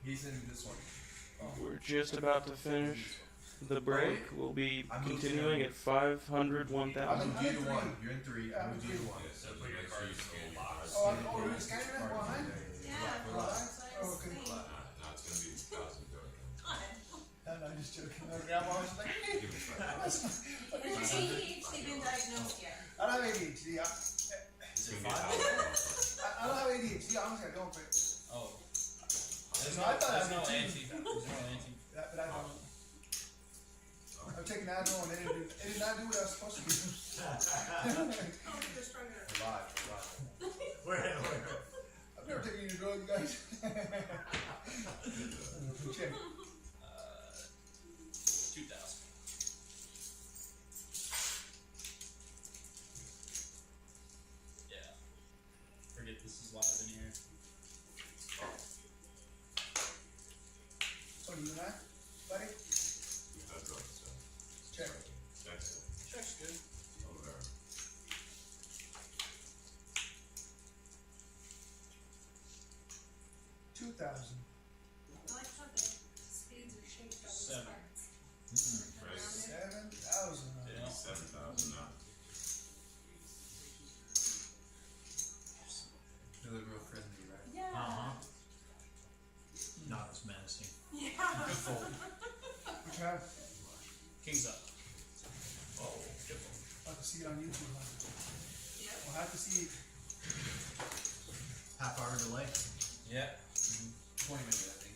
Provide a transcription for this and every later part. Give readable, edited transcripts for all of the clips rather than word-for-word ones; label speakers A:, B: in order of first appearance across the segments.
A: He's in this one.
B: We're just about to finish the break. We'll be continuing at 500, 1,000.
A: I moved you to 1. You're in 3. I moved you to 1.
C: So put your cards in a lot.
D: Oh, you're scanning it? Behind?
E: Yeah.
D: Oh, okay.
C: No, it's going to be 1,000.
D: No, I'm just joking. My grandma was like,
C: Give it a try.
E: Has ADHD been diagnosed yet?
D: I don't have ADHD.
C: It's going to be
D: I don't have ADHD. Honestly, I don't. But
F: Oh.
D: There's no anti.
F: There's no anti.
D: But I don't. I'm taking Adderall and it did not do what I was supposed to do.
E: Oh, you're stronger.
C: Where?
D: I've never taken any drugs, guys. Check.
F: 2,000. Yeah. Forget this is live in here.
D: So, you and I, buddy? Check.
F: Check's good.
C: Over there.
D: $2,000.
E: I like how the spades are shaped up as
F: 7.
E: hearts.
C: Right.
D: 7,000.
F: Yeah.
C: 7,000 now.
A: They're real friendly, right?
E: Yeah.
G: Not as menacing.
E: Yeah.
F: Good fold.
D: Which I have.
F: King's up. Oh, good fold.
D: I'll have to see it on YouTube.
E: Yep.
D: I'll have to see it.
G: Half hour delay.
F: Yeah.
A: 20 minutes, I think.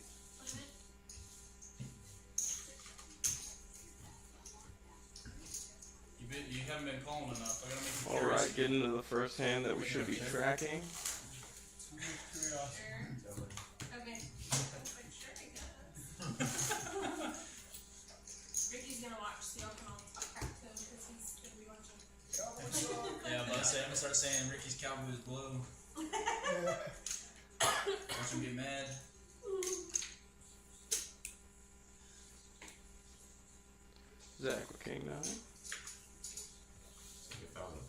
F: You haven't been calling enough. I gotta make you
B: Alright, getting to the first hand that we should be tracking.
D: Too much curiosity.
E: Okay. Like, sure I guess. Ricky's gonna watch, so y'all can all talk crap to him because he's gonna be watching.
F: Yeah, but I'm gonna start saying Ricky's Cowboys blue.
D: Yeah.
F: Watch him get mad.
B: Zach with King 9.
C: Take 1,000.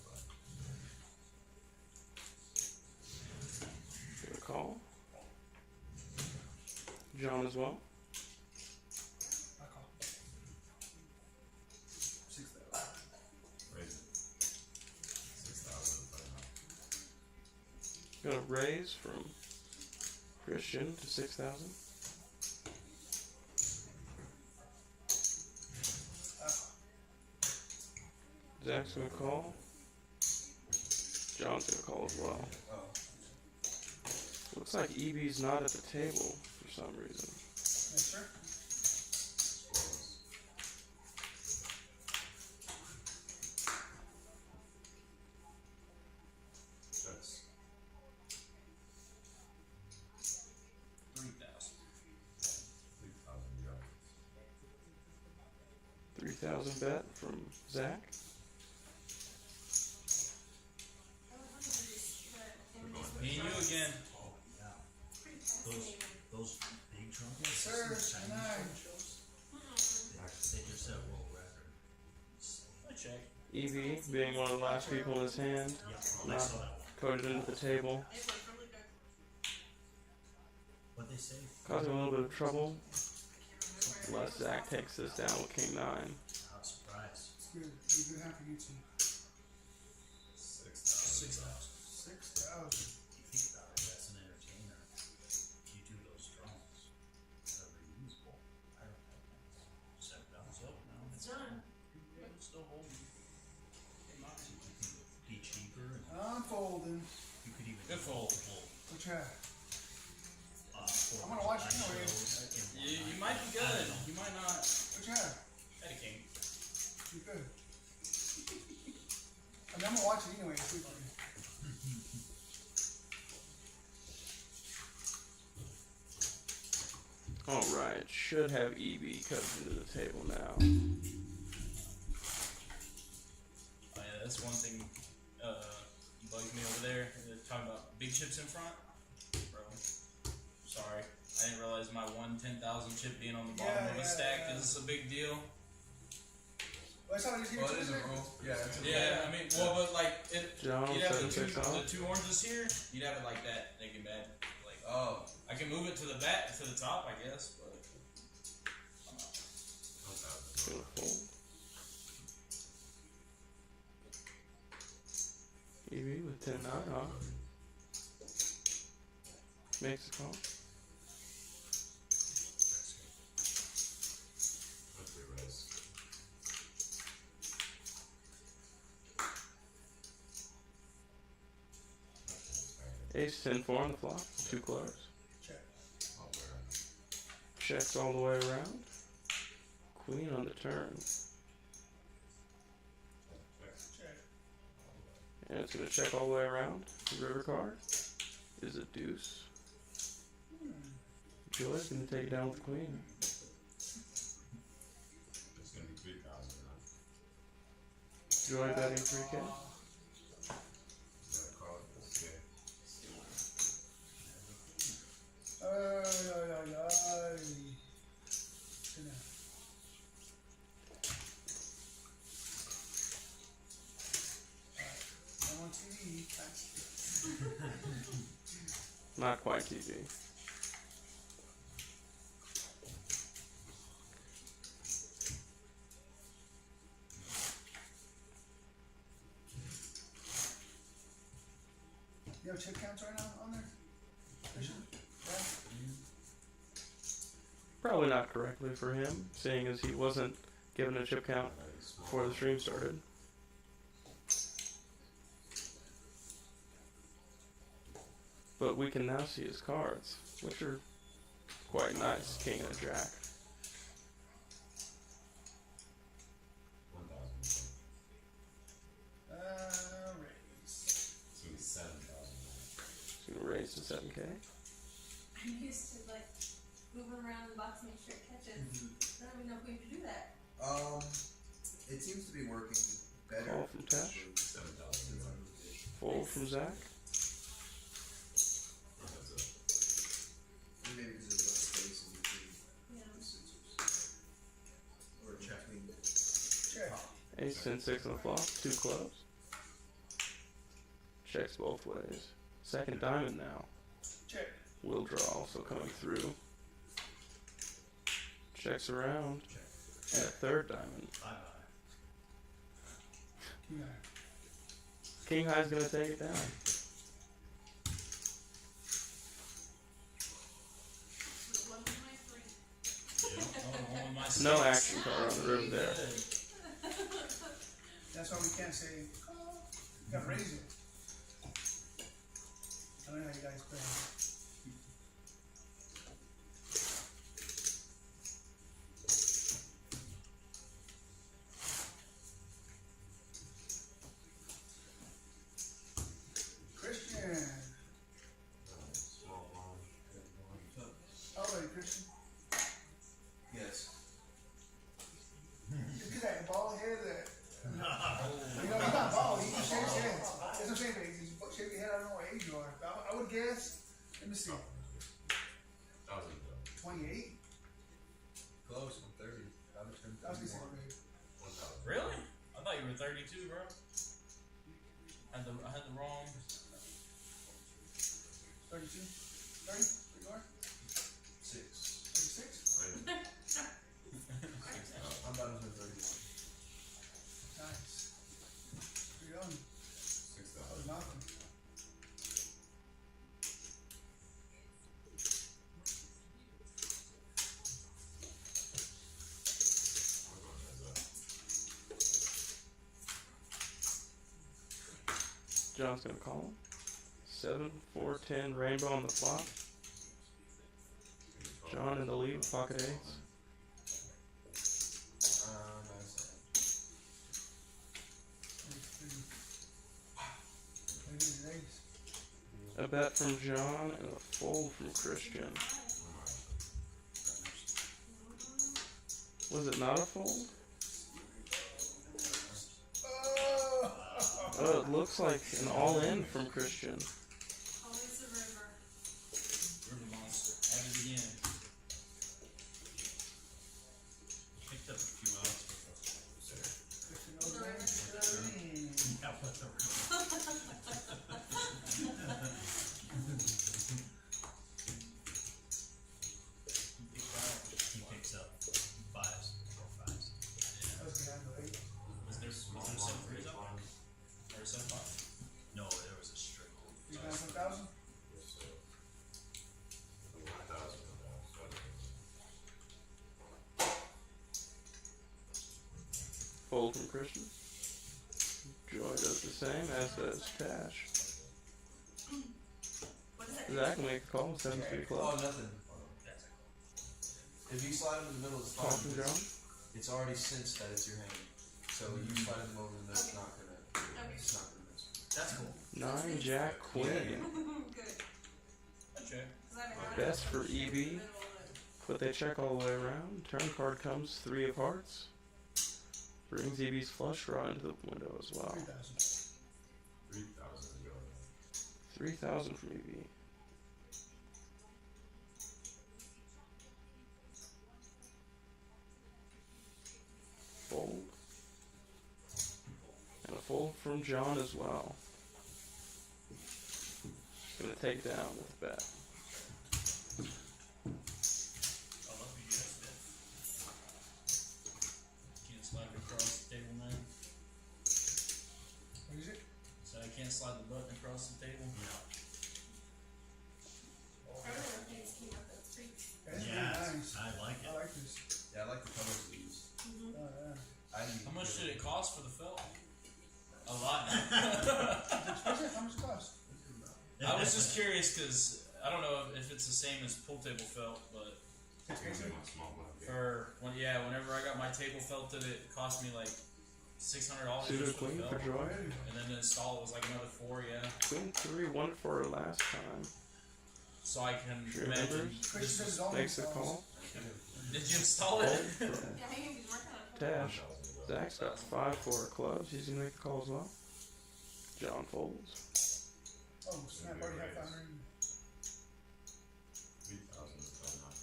B: Give a call. John as well.
D: I call.
A: 6,000.
C: Raise it. 6,000.
B: Gonna raise from Christian to 6,000. Zach's gonna call. John's gonna call as well.
A: Oh.
B: Looks like EB's not at the table for some reason.
D: Yes, sir.
C: Checks.
F: 3,000.
C: 3,000. You got it.
B: 3,000 bet from Zach.
F: Me and you again.
G: Oh, yeah.
E: Pretty fascinating.
G: Those big trumpets.
D: Yes, sir.
G: those Chinese
D: 9.
G: trumpets, they just set a world record.
F: I check.
B: EB being one of the last people in his hand.
G: Yeah, I
B: Not
G: saw that one.
B: coded into the table.
E: It went really good.
G: What'd they say?
B: Causing a little bit of trouble.
E: I can't remember.
B: Unless Zach takes this down with King 9.
G: I was surprised.
D: It's good. It's a good hand for you too.
C: 6,000.
D: 6,000.
G: If you think about it, that's an entertainer. You do those drones that are reusable. I don't know. $7 up now.
E: It's done.
F: I'm still holding.
G: Be cheaper, and
D: I'm folding.
G: you could even
F: Good fold.
D: Which have?
G: I'm
D: gonna watch it anyways.
F: You might be good. You might not.
D: Which have?
F: Eddie King.
D: You good. I mean, I'm gonna watch it anyway. See if I can.
B: Alright, should have EB coded into the table now.
F: Oh yeah, that's one thing bugs me over there. They're talking about big chips in front. Bro, sorry. I didn't realize my 10,000 chip being on the bottom of a stack is a big deal.
D: Well, that's how they give
A: Well,
D: it
A: it is
D: to
A: a
D: you.
A: rule. Yeah, it's a rule.
F: Yeah, I mean, well, but like,
B: John,
F: you'd have
B: 7-6 off.
F: the two oranges here, you'd have it like that. They get mad. Like,
A: Oh,
F: I can move it to the back, to the top, I guess, but.
B: Gonna fold. EV with 10-9 on. Makes a call. Ace 10-4 on the flop. 2 clubs.
D: Check.
B: Checks all the way around. Queen on the turn.
D: Check.
B: And it's going to check all the way around. The river card is a deuce. Joy's going to take it down with the queen.
C: It's gonna be 3,000 now.
B: Joy betting 3K.
C: You gotta call it this game.
D: Ay, ay, ay, ay. Sit down. Alright, I'm on TV.
B: Not quite TV.
D: You have chip counts right now on there? Christian? Yeah?
B: Probably not correctly for him, seeing as he wasn't given a chip count before the stream started. But we can now see his cards, which are quite nice. King and a jack.
C: 1,000.
D: Raise.
C: It's gonna be 7,000.
B: He's gonna raise to 7K.
E: I'm used to like moving around the box and make sure it catches. I don't even know if we have to do that.
A: it seems to be working better.
B: Call from Tash.
C: 7,000.
B: Fold from Zach.
A: Maybe because there's less space in between
E: Yeah.
A: the scissors. Or checking.
D: Check.
B: Ace 10-6 on the flop. 2 clubs. Checks both ways. Second diamond now.
D: Check.
B: Will draw also coming through. Checks around. And a third diamond.
G: Bye-bye.
D: King high.
B: King high's gonna take it down.
E: One of my three.
B: No action card on the river there.
D: That's why we can't say, oh, you gotta raise it. I don't know how you guys play. Christian.
C: Small one, big one.
D: How old are you, Christian?
A: Yes.
D: Look at that bald head that. You know, he's not bald, he just shakes head. That's what I'm saying, baby. You shake your head, I don't know what age you are. I would guess, let me see,
C: 1,000 though.
D: 28?
A: Close, I'm 30. I was turning
D: I was gonna say,
A: 31.
D: babe.
C: 1,000.
F: Really? I thought you were 32, bro. I had the wrong.
D: 32? 30? You are?
A: 6.
D: 36?
C: Right.
A: I'm about to turn 31.
D: Nice. Pretty young. That
C: 6,000.
D: was nothing.
C: We're going heads up.
B: John's gonna call him. 7, 4, 10, rainbow on the flop. John in the lead, pocket eights.
A: Nice.
D: Maybe the ace.
B: A bet from John and a fold from Christian. Was it not a fold? Oh, it looks like an all-in from Christian.
E: Always the river.
F: River monster. At it again.
G: Picked up a few outs with
D: Christian knows the ace.
G: yeah, with the river.
B: same, as does Tash.
E: What is it?
B: Zach, make a call, 7-3
A: Oh,
B: club.
A: nothing. If you slide them in the middle of the spot,
B: Talking John.
A: it's already sensed that it's your hand. So you slide them over the middle, it's not gonna. It's not gonna miss.
F: That's cool.
B: 9 Jack Queen.
E: Good.
F: Okay.
E: 'Cause I never
B: Best
E: had
B: for
E: it.
B: EB, but they check all the way around. Turn card comes 3 of hearts. Brings EB's flush draw into the window as well.
D: 3,000.
C: 3,000 to go.
B: 3,000 from EB. Fold. And a fold from John as well. Gonna take down with bet.
F: I love you guys. Can't slide it across the table, man.
D: What is it?
F: So I can't slide the button across the table.
E: I don't know if these came up with three.
D: That's
G: Yes,
D: very nice.
G: I like
D: I
G: it.
D: like this.
A: Yeah, I like the colors of these.
D: Oh, yeah.
F: How much did it cost for the felt? A lot.
D: Expensive? How much it cost?
F: I was just curious because I don't know if it's the same as pool table felt, but
D: Expensive?
F: whenever I got my table felted, it cost me like $600
B: Suited
F: just for the
B: queen for
F: felt,
B: joy.
F: and then to install it was like another $4. Yeah,
B: Queen 3, 1 for her last time.
F: so I can
B: She
F: imagine.
B: remembers.
D: Chris says it's all
B: Makes a
D: installs.
B: call.
F: Did you install
B: Fold
F: it?
B: from
E: Yeah, maybe he's working on it.
B: Tash. Zach's got 5 for her clubs. He's gonna make a call as well. John folds.
D: Oh, snap, already have 500.
C: 3,000 is still not.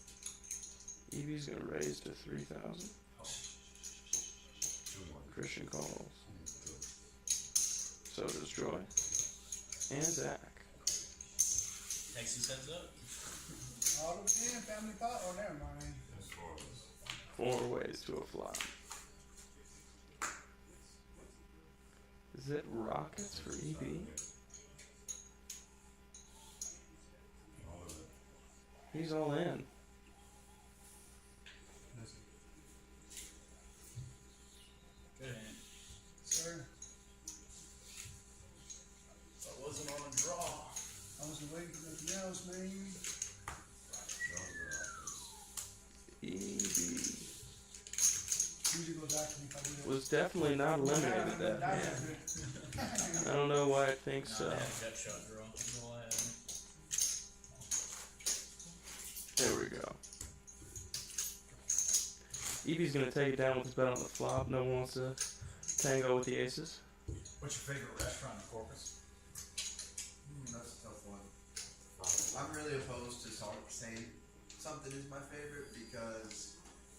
B: EB's gonna raise to 3,000.
C: 2-1.
B: Christian calls. So does Joy. And Zach.
F: Texas heads up.
D: Auto jam, family pot? Oh, never mind.
C: That's 4 of us.
B: 4 ways to a flop. Is it rockets for EB?
C: All of it.
B: He's all in.
F: Good hand.
D: Sir,
F: That wasn't on a draw.
D: I was waiting for nothing else, man.
B: EB
D: Usually goes back to me if I do that.
B: was definitely not eliminated that hand. I don't know why I think
F: Nah,
B: so.
F: I had a gut shot draw. That's all I had.
B: There we go. EB's gonna take it down with his bet on the flop. No one wants to tango with the aces.
G: What's your favorite restaurant in Corpus?
A: That's a tough one. I'm really opposed to saying something is my favorite because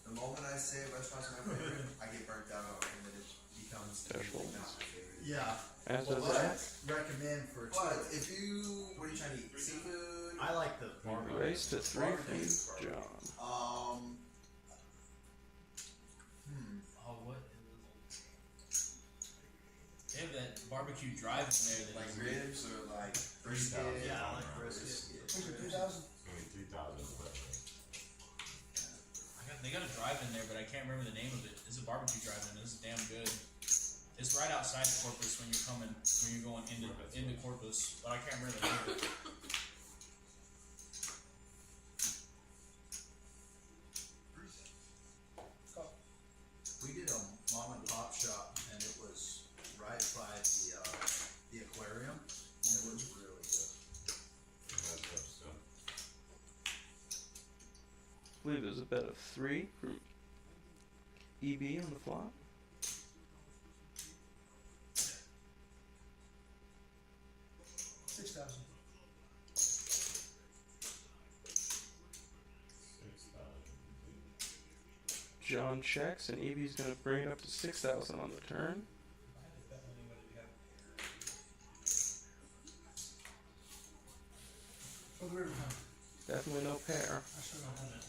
A: the moment I say a restaurant's my favorite, I get burnt out on it and then it becomes
B: Thresholds.
A: not my favorite.
G: Yeah,
B: As
G: well,
B: does
G: what I
B: Zach.
G: recommend for
A: But if you, what are you trying to eat? Seafood?
G: I like the barbecue.
B: Race to 3 from John.
F: Oh, what? They have that barbecue drive in there that
A: Like
F: is
A: ribs or like brisket?
G: Yeah, I like brisket.
D: What's your 2,000?
C: It's going to be 3,000.
F: They got a drive in there, but I can't remember the name of it. It's a barbecue drive in. It's damn good. It's right outside Corpus when you're going into Corpus, but I can't remember the name of it.
G: We did a mom and pop shop, and it was right by the aquarium, and it was really good.
C: That's up still.
B: I believe there's a bet of 3 from EB on the flop.
D: $6,000.
C: 6,000.
B: John checks and EB's gonna bring it up to 6,000 on the turn.
D: For the river hunt.
B: Definitely no pair.
D: I still don't have it.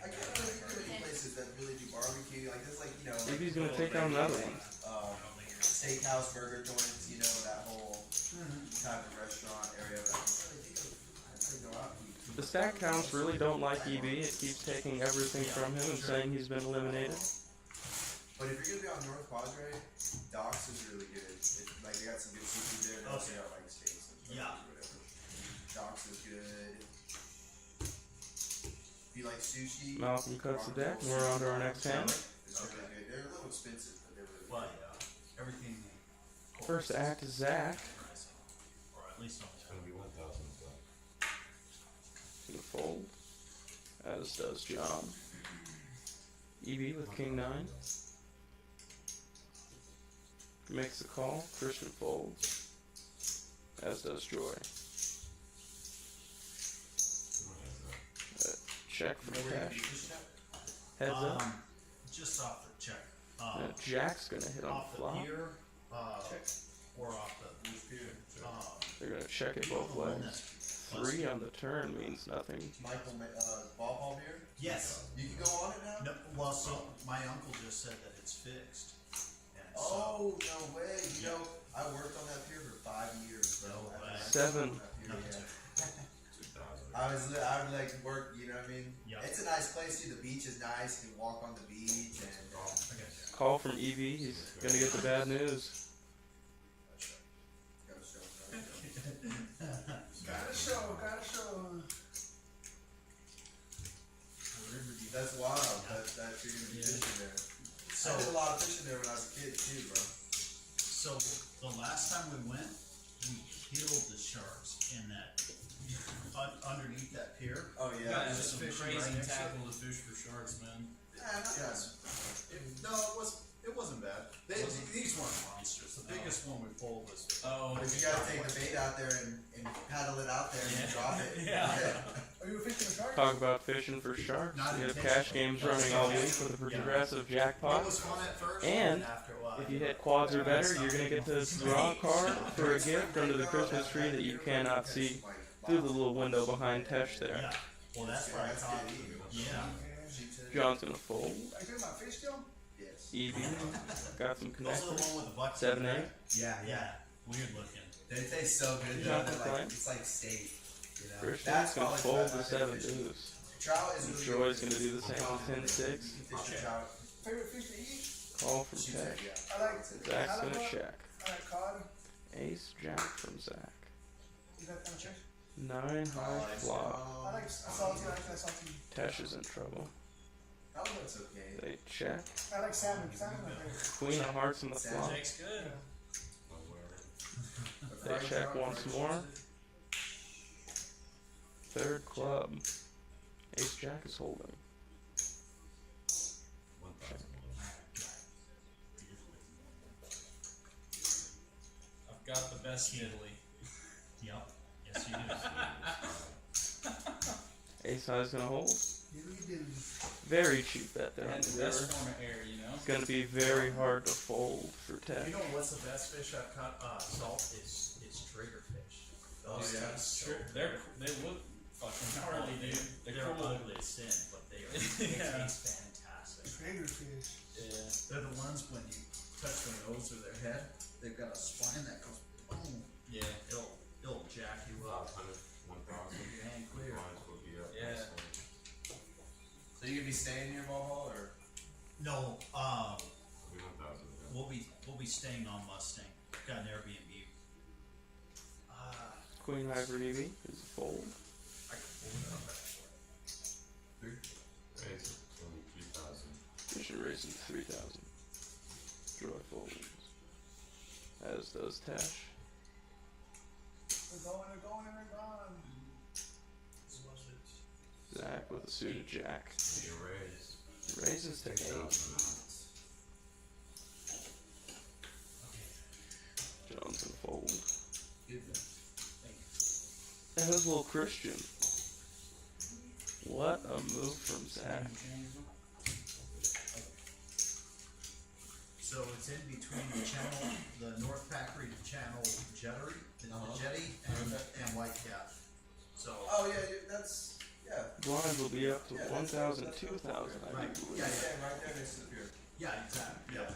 A: I can't really think of any places that really do barbecue. Like it's like, you know, like
B: EB's gonna take down another one.
A: steakhouse, burger joints, you know, that whole type of restaurant area. But I can't really think of, I'd say go out and eat.
B: The stack counts really don't like EB. It keeps taking everything from him and saying he's been eliminated.
A: But if you're gonna be on North Padre, Doc's is really good. Like they got some good seafood there. They also
G: Okay.
A: got like steaks and stuff
G: Yeah.
A: or whatever. Doc's is good. If you like sushi,
B: Malcolm cuts the deck, and we're on to our next hand.
A: It's really good. They're a little expensive, but they're really
G: Well,
A: good.
G: yeah, everything.
B: First act is Zach.
G: Or at least on
C: It's gonna be 1,000.
B: Gonna fold. As does John. EB with King 9. Makes the call. Christian folds. As does Joy. Check for cash. Heads up.
G: Just off the check.
B: Jack's gonna hit on
G: Off
B: the
G: the
B: flop.
G: pier, or off the
B: They're gonna check it both
G: one
B: ways.
G: that's
B: 3 on the turn means nothing.
A: Michael, ball palm here.
G: Yes.
A: You can go on it now.
G: No, well, so my uncle just said that it's fixed. And
A: Oh no way! You know, I worked on that pier for 5 years, bro.
G: No way.
B: 7.
A: On that pier,
G: No,
A: yeah.
C: 2,000.
A: I would like work, you know what I mean?
G: Yeah.
A: It's a nice place too. The beach is nice. You can walk on the beach and
G: Okay.
B: Call from EB. He's gonna get the bad news.
A: gotta show up.
D: Gotta show, gotta show.
A: That's wild. That you're gonna be fishing there.
G: So,
A: I did a lot of fishing there when I was a kid too, bro.
G: so the last time we went, we killed the sharks in that underneath that pier.
A: Oh
F: You
A: yeah.
F: guys
G: just
F: some
G: fishing
F: crazy
G: right next to
F: tackle to fish for sharks, man.
C: Yes. No, it wasn't bad. These weren't monsters. The biggest one we pulled was.
F: Oh,
A: But you gotta take the bait out there and paddle it out there and drop it.
F: Yeah.
D: Are you fishing the shark?
B: Talk about fishing for sharks.
G: Not
B: We have
G: intentional.
B: cash games running all week with a progressive
G: It
B: jackpot.
G: was fun at first,
B: And
G: after a while.
B: If you hit quads or better, you're gonna get to draw a card for a gift under the Christmas tree that you cannot see through the little window behind Tesh there.
G: Yeah. Well, that's where I
A: That's
G: caught.
A: good.
G: Yeah.
B: John's gonna fold.
D: Are you talking about fish still?
A: Yes.
B: EB got some
G: Those are the
B: connectors.
G: one with the bucket.
B: 7,
G: right?
B: 8.
A: Yeah,
G: Yeah. Weird looking.
A: They taste so good
B: You're
A: though.
B: not
A: They're like,
B: complaining?
A: it's like steak. You know?
B: Christian's gonna
A: probably
B: fold
A: my
B: the
A: favorite
B: 7
A: fish.
B: deuce.
A: Trout is really
B: Joy's
A: good.
B: gonna do the same on 10, 6.
A: You can fish the trout.
D: Favorite fish to eat?
B: Call from
A: She
B: Tesh.
A: said, yeah.
D: I like
B: Zach's gonna check.
D: I like cod.
B: Ace Jack from Zach.
D: You got that fish?
B: 9 high flop.
D: I like salty. I like that salty.
B: Tesh is in trouble.
A: Oh, that's okay.
B: They check.
D: I like salmon. Salmon's my favorite.
B: Queen of hearts in the flop.
F: Jake's good.
B: They check once more. Third club. Ace Jack is holding.
C: 1,000.
F: I've got the best Italy.
G: Yep. Yes, you do.
B: Ace High's gonna hold.
D: Diddly diddly.
B: Very cheap bet there on
F: And
B: the
F: the best
B: river.
F: form of air, you know?
B: It's gonna be very hard to fold for Tesh.
H: You know what's the best fish I've caught? Salt is triggerfish.
A: Oh,
H: Those
A: yeah.
H: things so
F: Sure.
H: good.
F: They look fucking gnarly, dude.
G: They're
F: They're cool.
G: ugly as sin, but they are.
F: Yeah.
G: They taste fantastic.
D: Trigger fish.
F: Yeah.
H: They're the ones when you touch their nose or their head, they've got a spine that goes boom.
F: Yeah.
G: It'll jack you up.
C: 500, 1,000.
H: Dang clear.
C: Lines will be up.
F: Yeah.
C: next one.
A: So you gonna be staying here, Valhalla, or?
G: No,
C: It'll be 1,000. yeah.
G: we'll be staying on Mustang. Got an Airbnb.
B: Queen High for EV is a fold.
G: I can pull it up actually.
C: Raise it, only 3,000.
B: Mission raising 3,000. Joy folds. As does Tesh.
D: They're going, and they're gone.
B: Zach with a suited Jack.
C: You raise.
B: Raises to 8.
C: 6,000.
B: John's gonna fold.
A: Goodness.
B: As will Christian. What a move from Zach.
G: So it's in between the channel, the North Packery Channel jettery, the jetty, and Whitecap. So
A: Oh yeah, that's
B: Blinds will be up to
A: Yeah,
B: 1,000,
A: that's
B: 2,000, I
G: Right.
B: believe.
A: yeah, right there next to the pier.
G: yeah, exactly. Yeah.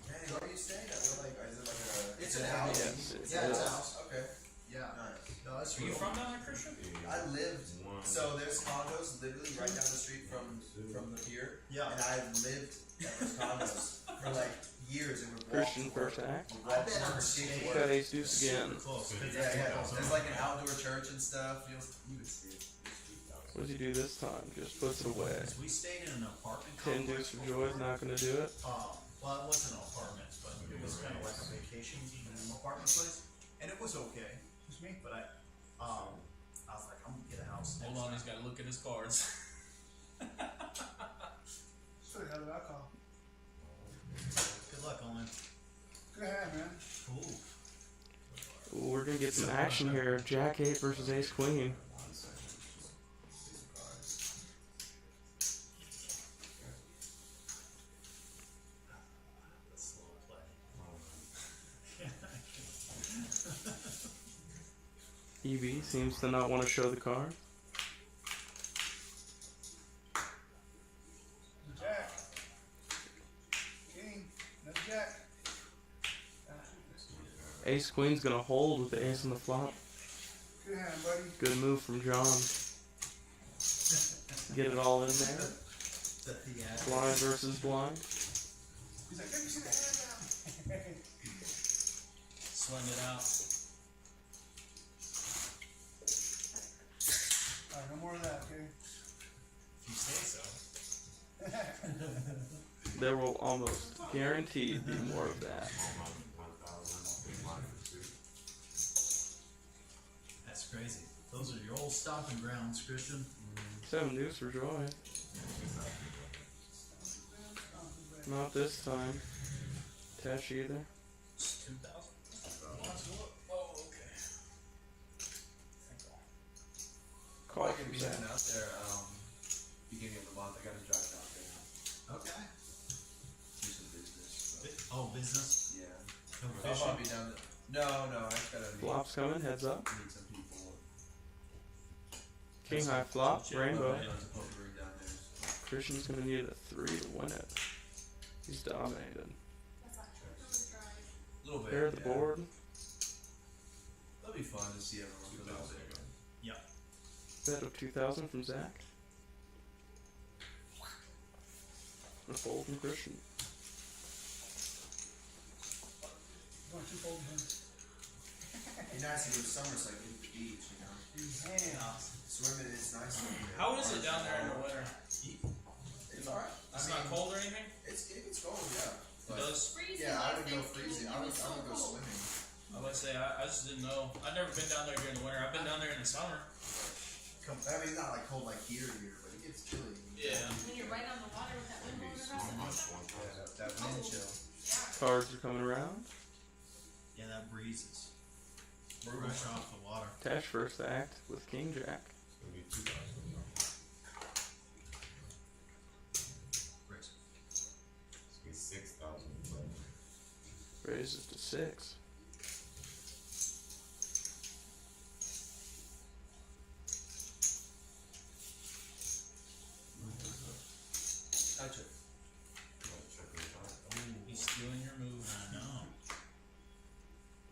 A: Hey, where are you staying at? What, like, is it like a?
G: It's
A: an
G: an
A: house.
B: Yes, it's
G: Yeah, it's
B: a
G: a
B: house.
G: house.
A: Okay.
G: Yeah.
A: Nice.
C: No, that's
F: Are you
C: real.
F: from down there, Christian?
A: I lived, so there's condos literally right down the street from the pier.
C: Yeah.
A: And I lived at those condos for like years and would walk
B: Christian
A: to work.
B: first act.
A: Would walk
C: I bet
A: to work
C: I'm
A: or skate to
C: staying.
B: Got
A: work.
B: ace deuce again.
C: Super close.
A: Yeah. There's like an outdoor church and stuff. You would see it.
B: What does he do this time? Just puts it away.
C: We stayed in an apartment
B: 10
C: complex.
B: deuce for Joy's not gonna do it.
C: Well, it wasn't an apartment, but it was kind of like a vacation apartment place, and it was okay.
D: Just me.
C: But I was like, I'm gonna get a house.
F: Hold on, he's got to look at his cards.
D: So the hell did I call?
C: Good luck, Owen.
D: Good hand, man.
C: Cool.
B: Ooh, we're gonna get some action here. Jack 8 versus Ace Queen.
C: That's a little play.
B: EB seems to not want to show the card.
D: Jack. King. Another Jack.
B: Ace Queen's gonna hold with the ace on the flop.
D: Good hand, buddy.
B: Good move from John. Get it all in there. Blind versus blind.
D: He's like, let me see the hand now.
F: Swing it out.
D: Alright, no more of that, okay?
C: If you say so.
B: There will almost guaranteed be more of that.
C: That's crazy. Those are your old stomping grounds, Christian.
B: 7 deuce for Joy. Not this time. Tesh either.
F: 2,000. Oh, okay.
B: Call
A: I
B: from
A: could be
B: Zach.
A: heading out there beginning of the month. I gotta drive down there.
C: Okay.
A: Do some business.
C: Oh, business.
A: Yeah.
C: No
A: I'll
C: fishing.
A: probably be down there. No, I just gotta
B: Flop's coming, heads up.
A: meet some people.
B: King high flop, rainbow.
A: There's a poker room down there. So.
B: Christian's gonna need a 3 to win it. He's dominated.
E: That's actually really dry.
A: A little bit.
B: Pair of the
A: yeah.
B: board.
A: That'll be fun to see everyone for that big.
B: Bet of 2,000 from Zach. And a fold from Christian.
D: Going too cold for him.
A: It'd be nice to go to summer so I can get to the beach, you know.
D: His hand.
A: Swimming is nice. over there.
F: How is it down there in the winter?
A: It's alright.
F: It's not cold or anything?
A: It gets cold, yeah.
F: It
A: But
F: does?
E: Freezing,
A: yeah, I would go
E: think,
A: freezing.
E: it
A: I would
E: was so
A: go
E: cold.
A: swimming.
F: I would say, I just didn't know. I've never been down there during the winter. I've been down there in the summer.
A: I mean, it's not like cold like here, but it gets chilly.
F: Yeah.
E: When you're right on the water with that wind blowing across it.
A: Yeah, that wind chill.
E: Yeah.
B: Cards are coming around.
C: Yeah, that breeze is fresh off the water.
B: Tesh first act with King Jack.
C: Breeze.
B: Raises to 6.
A: Touch it.
F: He's stealing your move.
C: I know.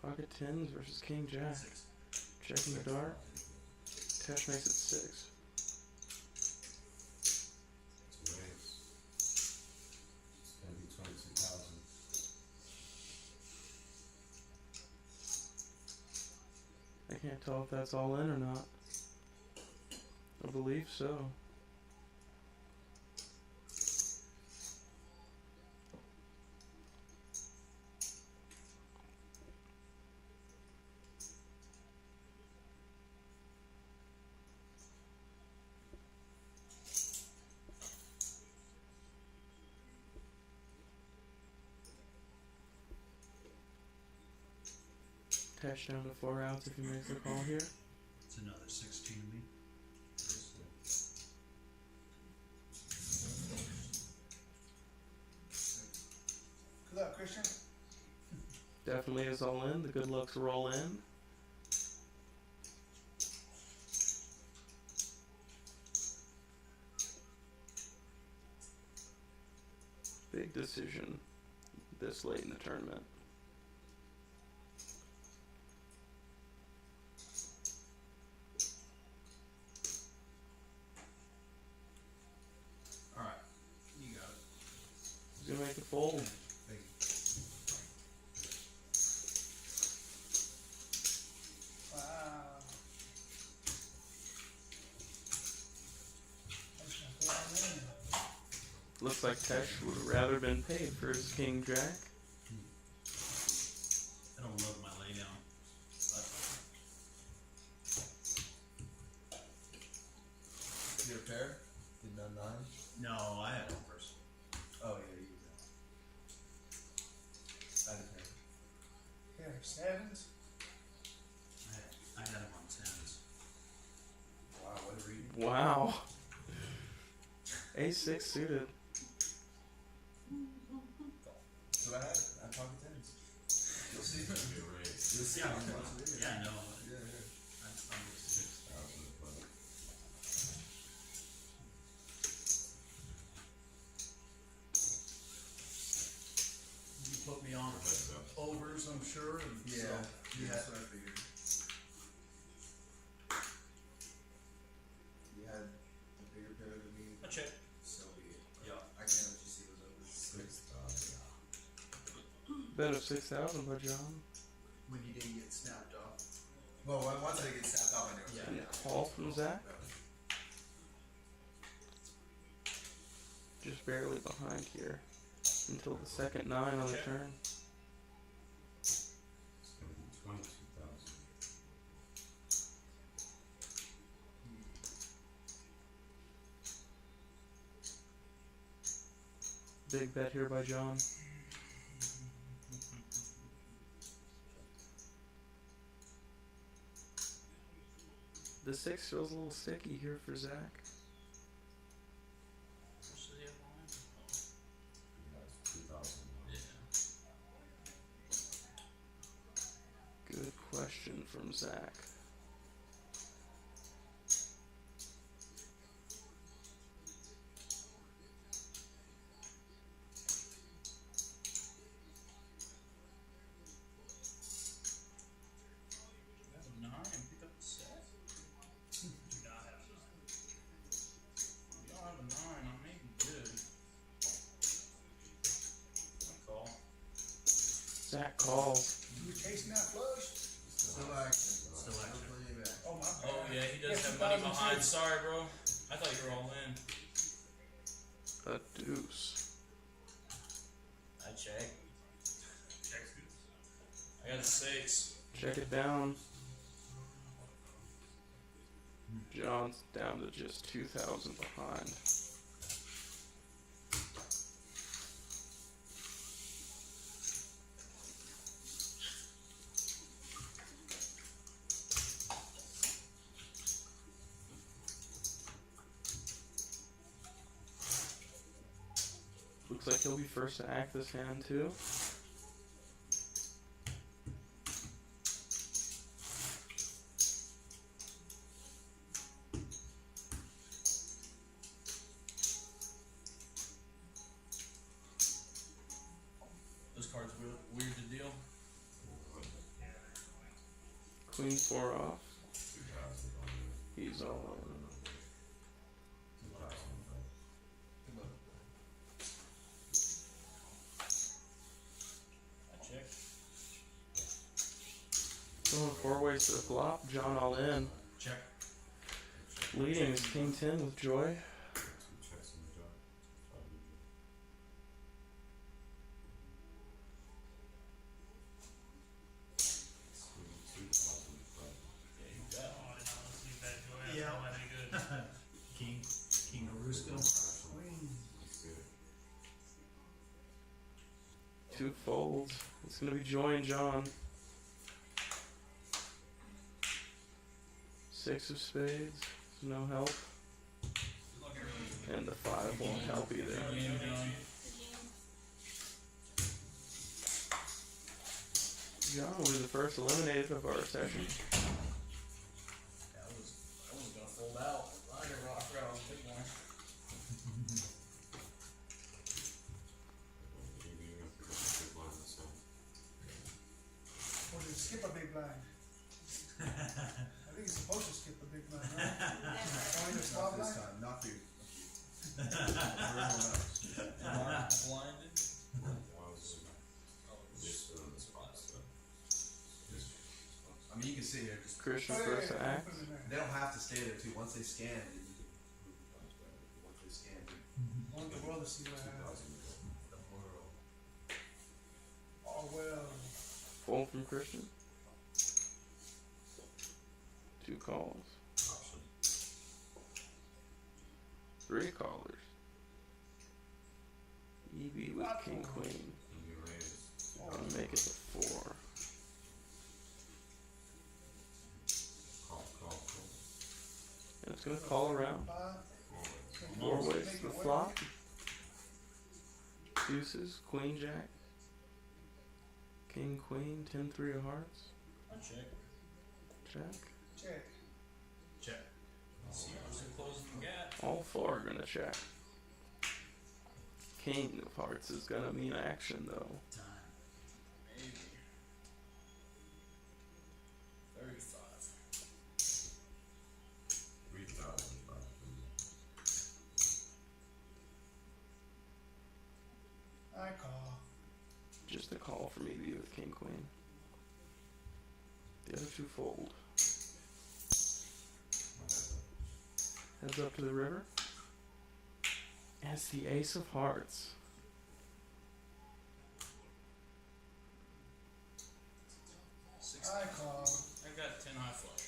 B: Pocket 10s versus King Jack. Checking the dark. Tesh makes it 6. I can't tell if that's all in or not. I believe so. Tesh down to 4 outs if he makes the call here.
C: It's another 16 to me.
D: Good luck, Christian.
B: Definitely is all in. The good lucks roll in. Big decision this late in the tournament. He's gonna make it fold.
D: Wow. That's not bad, man.
B: Looks like Tesh would have rather been paid for his king jack.
G: I don't love my laydown.
A: Your pair? Did none 9?
G: No, I had overs.
A: Oh, yeah, you did. I had a pair.
D: Here, sevens.
G: I had him on tens.
A: Wow, what a reading.
B: Wow. A6 suited.
A: So I had it. I pocket 10s. You'll see. You'll see.
G: Yeah,
A: how much it is.
G: yeah, I know.
A: Yeah, yeah.
G: I'm just 6,000, but
C: You put me on overs, I'm sure, and
A: Yeah,
C: so,
A: yeah, that's what I figured. You had a bigger pair than me,
F: I check.
A: so be it.
F: Yeah.
A: I can't let you see those overs.
H: 6,000.
B: Bet of 6,000 by John.
C: when you didn't get snapped off.
A: Well, once I get snapped off, I knew it was
B: And call from Zach. Just barely behind here. Until the second 9 on the
F: Check.
B: turn.
H: It's gonna be 22,000.
B: Big bet here by John. The 6 feels a little sticky here for Zach.
F: What's the other line?
H: Yeah, it's 2,000.
F: Yeah.
B: Good question from Zach.
F: You have a 9 and pick up the set?
G: Do not have a 9.
F: You don't have a 9, I may be good. I call.
B: Zach calls.
D: You were chasing that flush?
A: Still action.
G: Still action.
A: Plenty back.
D: Oh, my bad.
F: Oh yeah, he does
D: Yes,
F: have money
D: 2002.
F: behind. Sorry, bro. I thought you were all in.
B: A deuce.
F: I check.
G: Check's good.
F: I got a 6.
B: Check it down. John's down to just 2,000 behind. Looks like he'll be first to act this hand too.
F: Those cards weird to deal.
B: Queen 4 off.
H: 2,000 on it.
B: He's all in.
H: 2,000.
F: I check.
B: Going 4 ways to the flop. John all in.
G: Check.
B: Leading is King 10 with Joy.
H: 2 checks in the jar. Probably good. It's really 2,000 in front.
F: Yeah, you got
G: Oh, I did not want to see that joy.
C: Yeah.
G: That's not any good. King Arusko.
D: Queen.
H: It's good.
B: 2 folds. It's gonna be Joy and John. 6 of spades. No help. And the 5 won't help either.
F: Good game, John.
B: John will be the first eliminated of our session.
F: I was gonna fold out. I got rock out on the big one.
H: Maybe you have to go to the big line this time.
D: Or did it skip a big blind? I think it's supposed to skip a big blind, right? Only the small
A: Not this
D: blind?
A: time. Not for you. Everyone else.
F: Mark blinded.
B: Christian
D: Oh, yeah,
B: first
D: yeah,
B: to act.
D: put it in there.
A: They don't have to stay there too. Once they scan, you can move the buttons back. Once they scan,
D: I want the world to see what happens.
G: The world.
D: Oh, well.
B: Fold from Christian. 2 calls.
G: Option.
B: 3 callers. EB with king queen.
G: You raise.
B: I'll make it to 4.
G: Call.
B: And it's gonna call around.
D: 5.
B: 4 ways
D: Make
B: to
D: it
B: the
D: work.
B: flop. Deuces, queen jack. King queen, 10-3 of hearts.
F: I check.
B: Jack.
D: Check.
F: Check. See who's closing the gap.
B: All 4 are gonna check. King of hearts is gonna mean action though.
G: Time.
F: Maybe. 35.
G: 3,000.
D: I call.
B: Just a call from EB with king queen. The other 2 fold. Heads up to the river. And it's the ace of hearts.
D: I call.
F: I got 10 high flush.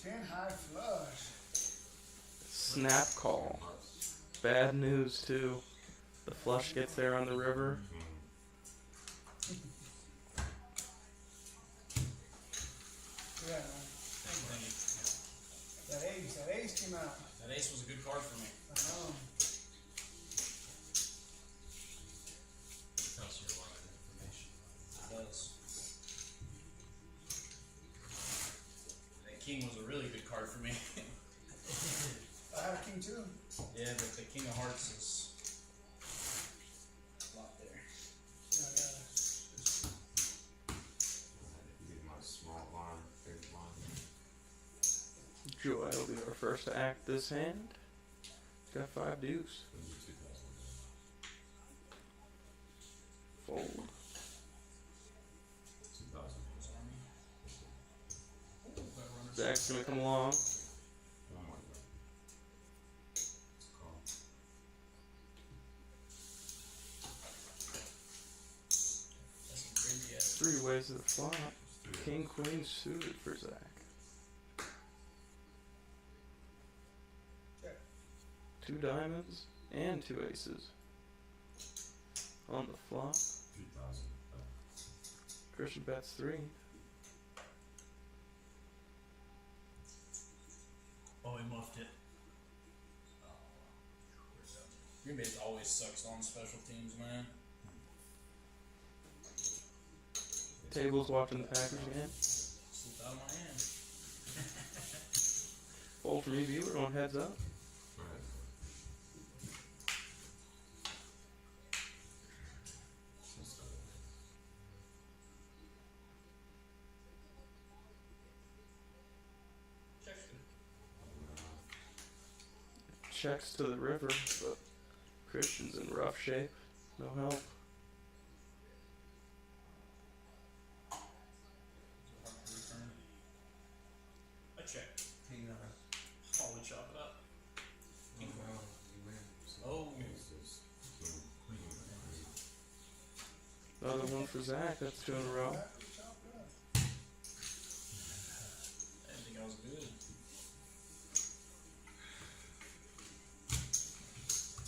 D: 10 high flush.
B: Snap call. Bad news too. The flush gets there on the river.
D: Yeah, man.
F: Thank you.
D: That ace came out.
F: That ace was a good card for me.
D: I know.
G: Tells you a lot of information.
F: It does. That king was a really good card for me.
D: I had a king too.
F: Yeah, but the king of hearts is a lot there.
D: Yeah.
I: Give my small line, big line.
B: Joy will be our first to act this hand. Got 5 deuce. Fold.
I: 2,000.
B: Zach's gonna come along.
I: Oh my god. It's a call.
F: That's some crazy ass.
B: 3 ways to the flop. King queen suited for Zach.
D: Check.
B: 2 diamonds and 2 aces. On the flop,
I: 3,000.
B: Christian bets 3.
G: Oh, he muffed it.
F: Green Bay always sucks on special teams, man.
B: Table's watching the Packers again.
F: Slipped out of my hand.
B: Fold from EB, we're going heads up.
I: Right.
F: Check.
B: Checks to the river, but Christian's in rough shape. No help.
F: I check.
A: king
F: Oh, we chop it up.
A: king well, you win.
F: Oh,
B: Another one for Zach, that's 2 in a row.
D: That was chopped up.
F: I didn't think I was good.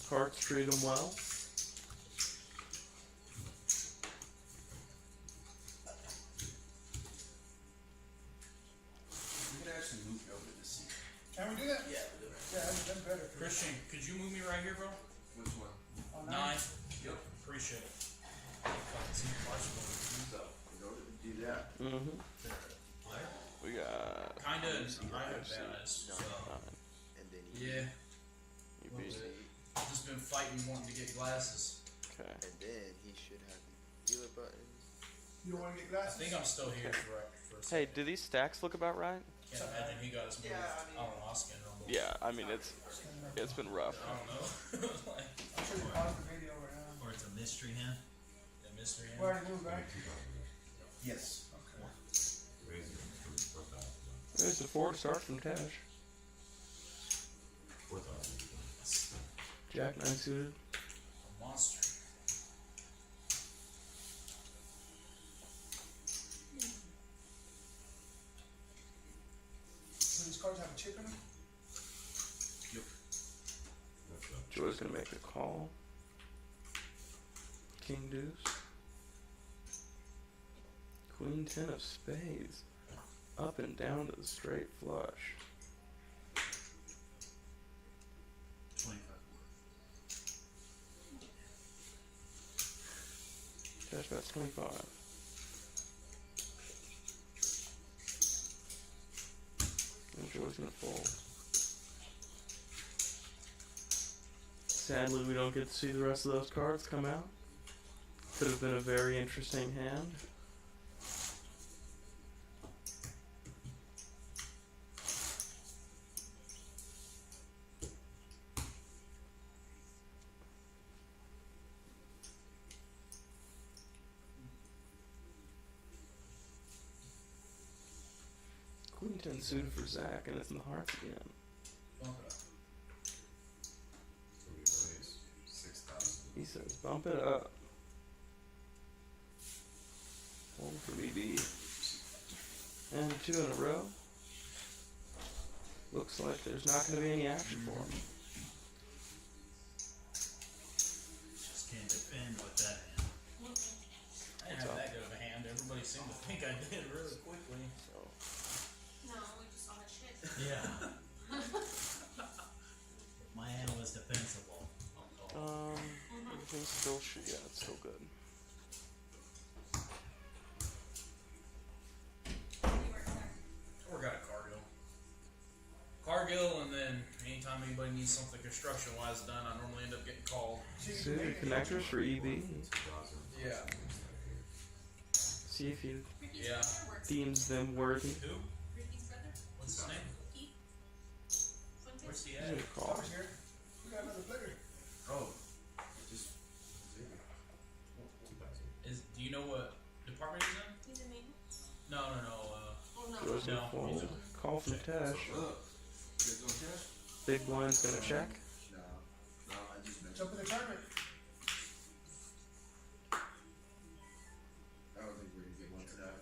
B: Hearts treat him well.
A: We can actually move you over to this seat.
D: Can we do that?
A: Yeah, we'll do it.
D: Yeah, that's better.
F: Christian, could you move me right here, bro?
A: Which one?
D: On
F: 9.
A: Yep.
F: Appreciate it.
A: So, in order to do that,
B: Mm-hmm. We got
F: Kinda, I have
B: see.
F: bad eyes, so.
A: and then you
F: Yeah,
B: You
A: Little
B: beat
A: bit.
F: I've just been fighting wanting to get glasses.
B: Okay.
J: And then he should have the dealer button.
D: You don't want to get
F: I
D: glasses?
F: think I'm still here for a
B: Hey,
F: second.
B: do these stacks look about right?
F: Can't imagine he got his moved.
A: Yeah, I
F: I
A: mean-
F: don't know, I'll scan it on both.
B: Yeah, I mean it's been rough.
F: I don't know. Like,
D: I'm sure you pause the video right now.
G: Or it's a mystery hand.
F: the mystery
D: We
F: hand.
D: already moved, right?
A: yes.
D: Okay.
I: raise it to 4,000.
B: There's the 4 to start from Tash.
I: 4,000.
B: Jack 9 suited.
F: A monster.
D: So these cards have a chip in them?
B: Joy's gonna make a call. King deuce. Queen 10 of spades. Up and down to the straight flush.
G: 25.
B: Tash bets 25. And Joy's gonna fold. Sadly, we don't get to see the rest of those cards come out. Could have been a very interesting hand. Queen 10 suited for Zach, and it's in the hearts again.
F: Bump it up.
I: So we raise 6,000.
B: He says, bump it up. One for BB. And 2 in a row. Looks like there's not going to be any action for him.
G: Just can't defend with that hand.
F: I didn't have that good of a hand. Everybody seemed to think I did really quickly.
E: No, we just saw that shit.
G: Yeah. My hand was defensible.
B: Everything's still yeah, it's still good.
E: He works there.
F: Or got a Cargill. Cargill, and then anytime anybody needs something construction wise done, I normally end up getting called.
B: Suited connectors for EB.
I: 2,000.
A: Yeah.
B: See if he
E: Ricky's
F: Yeah.
E: brother works.
B: deems them worthy.
F: Who?
E: Ricky's brother?
F: What's his name?
E: Keith? Fuentes?
F: Where's he
B: He's
F: at?
B: gonna
D: I
B: call.
D: was here. We got another player.
A: Oh. Just.
F: Do you know what department he's in?
E: He's in maintenance?
F: No.
E: Oh, no.
B: Joy's gonna
F: No.
B: fold. Call from Tash.
A: What up? You guys doing cash?
B: Big blind's gonna check.
A: No. No, I just mentioned.
D: Jump in the tournament.
A: I don't think we're gonna get one tonight.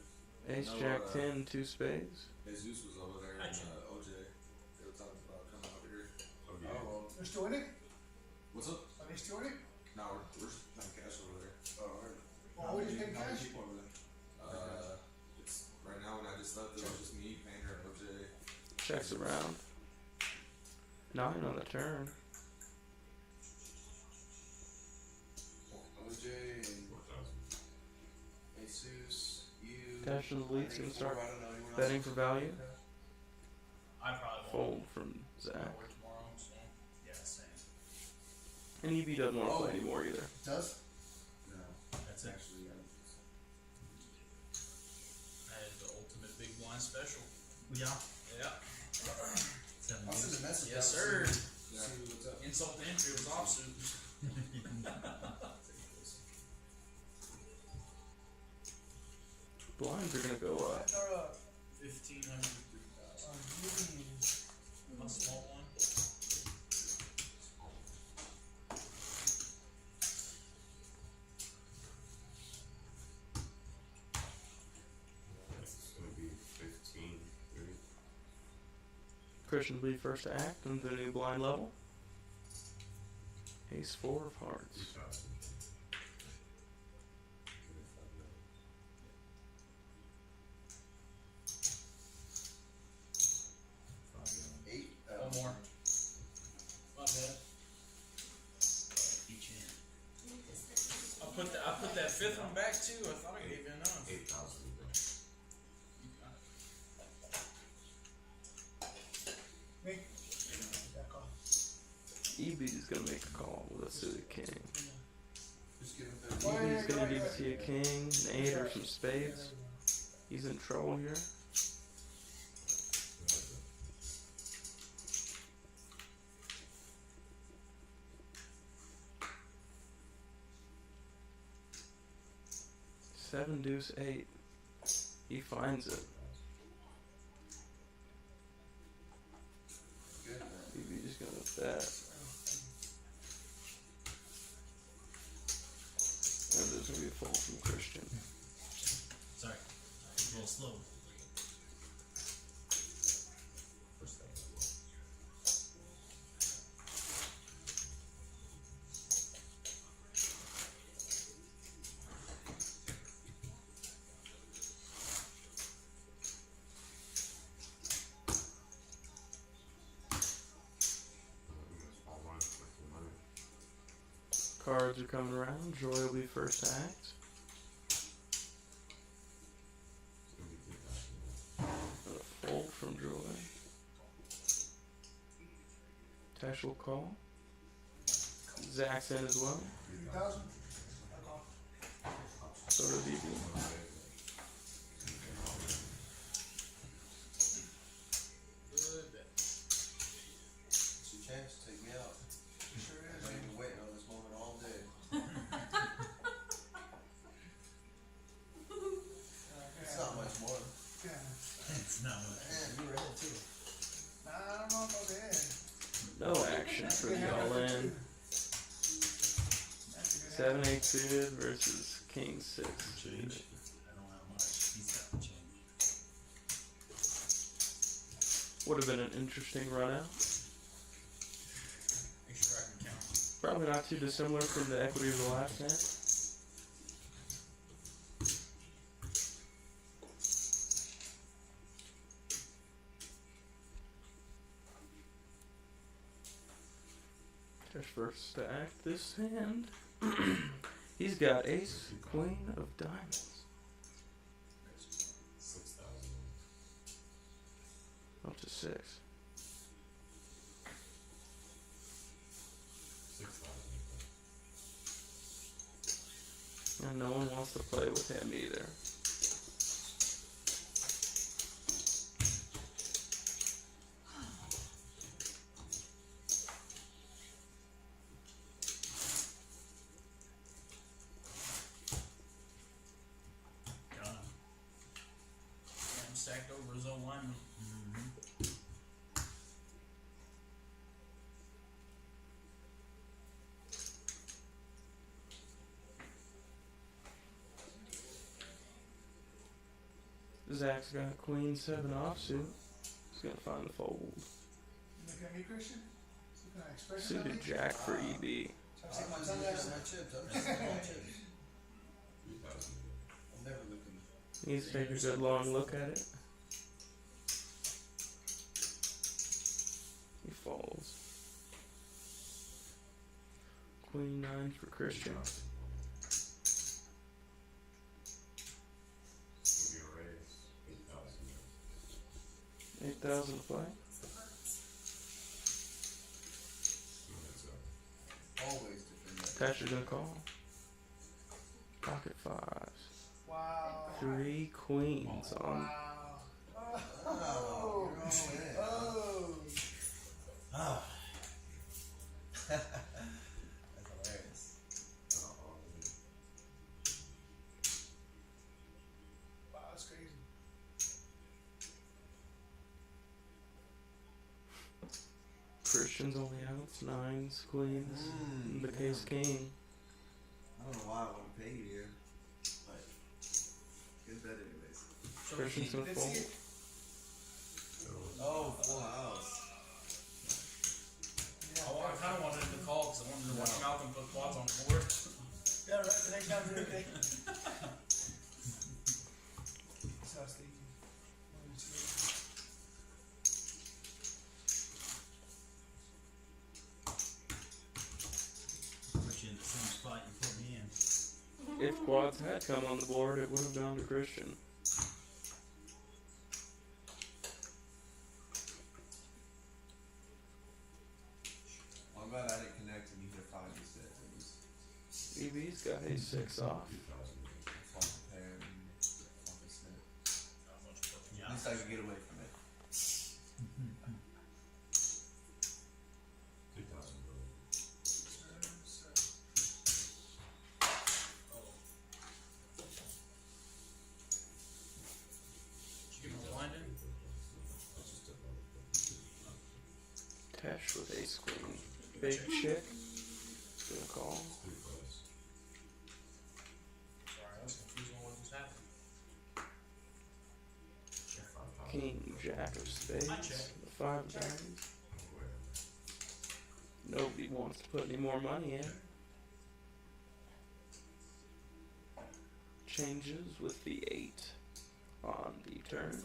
B: Ace,
I: No,
B: Jack 10, 2 spades.
I: Jesus was over there and OJ. They were talking about coming over here.
A: Oh, well.
D: They're still in it?
I: What's up?
D: Are they still in it?
I: No, we're playing cash over there.
A: Oh, alright.
D: Well, we just paid
A: How many
D: cash.
A: people over there?
I: It's right now when I just left, it was just me, Painter, and OJ.
B: Checks around. 9 on the turn.
A: OJ and
I: 4,000.
A: Jesus, you.
B: Tash in the lead's
A: I
B: gonna
A: think
B: start
A: four, I don't know anyone else.
B: betting for value.
F: I probably won't.
B: Fold from Zach.
F: Work tomorrow, so.
G: Yeah, same.
B: And EB doesn't want to play anymore either.
D: It does?
A: No,
G: That's it.
A: actually, I don't think so.
F: That is the ultimate big blind special.
G: Yeah.
F: Yeah.
G: 7
A: I'll send
G: years.
A: a message.
F: Yes,
A: out,
F: sir.
A: See what's up.
F: Insult to entry was offsuit.
B: Blinds are gonna go up.
D: That's our,
F: 1,500.
D: unions.
F: A small one.
I: It's gonna be 15, 30.
B: Christian will be first to act on the new blind level. Ace 4 of hearts.
I: 2,000.
A: Eight.
F: One more. My bad.
G: Each hand.
F: I put that fifth one back too. I thought I gave you enough.
I: 8,000.
D: Me? Back off.
B: EB's gonna make a call with a suited king.
A: Just give him
D: Why-
A: 15.
B: EB's gonna need to see a king, an 8 or some spades. He's in trouble here. Seven deuce 8. He finds it. that. And there's gonna be a fold from Christian.
G: Sorry. A little slow.
B: Cards are coming around. Joy will be first to act. And a fold from Joy. Tash will call. Zach's in as well.
D: 3,000?
B: So does EB.
F: Good bet.
A: It's your chance to take me out.
D: Sure is.
A: I've been waiting on this moment all day. It's not much more.
D: Yeah.
G: It's not much.
A: Man, you were ahead too.
D: I don't know about that.
B: No action for the all in.
D: That's a good hand.
B: 7-8 suited versus King 6.
G: Change. I don't have much. He's got the change.
B: Would have been an interesting run out.
F: Make sure I can count.
B: Probably not too dissimilar from the equity of the last hand. Tash first to act this hand. He's got ace, queen of diamonds.
I: 6,000.
B: Up to 6.
I: 6,000.
B: And no one wants to play with him either.
G: Got him.
F: I'm stacked over his 01.
B: Zach's got queen 7 offsuit. He's gonna find the fold.
D: You looking at me, Christian? Looking at expression on me?
B: Suited jack for EB.
D: So I
A: I'm
D: take my
A: just
D: tongue
A: looking
D: out.
A: at my chips. I'm just looking at my chips.
I: 3,000.
A: I'm never looking.
B: Needs to take a good long look at it. He folds. Queen 9 for Christian.
I: Would be a raise. 8,000.
B: 8,000 to play.
A: Always defend that.
B: Tash is gonna call. Pocket 5s.
D: Wow.
B: 3 queens on.
D: Wow.
A: Oh,
D: Oh.
A: you're all in.
D: Oh.
G: Ah.
A: That's hilarious.
D: Wow, that's crazy.
B: Christian's only outs. 9s, queens. The case king.
A: I don't know why I want to pay you here, but good bet anyways.
B: Christian's gonna
D: Let's see
B: fold.
D: it.
A: Oh, full house.
F: I kind of wanted him to call because I wanted to watch Malcolm put quads on the board.
D: Yeah, right. The next time we're okay. That's what I was thinking. 1, 2.
G: Put you in the same spot you put me in.
B: If quads had come on the board, it would have gone to Christian.
A: Well, I'm glad I didn't connect and you hit 5 instead. At least.
B: EB's got a 6 off.
A: Fun pair and fun percent.
G: Yeah.
A: At least I could get away from it.
I: 2,000.
F: Did you get my blind in?
B: Cash with ace queen. Big chick. Gonna call.
F: Sorry, I was confused on what just happened.
B: King, jack of spades.
F: I check.
B: The 5 of diamonds. Nobody wants to put any more money in. Changes with the 8 on the turn.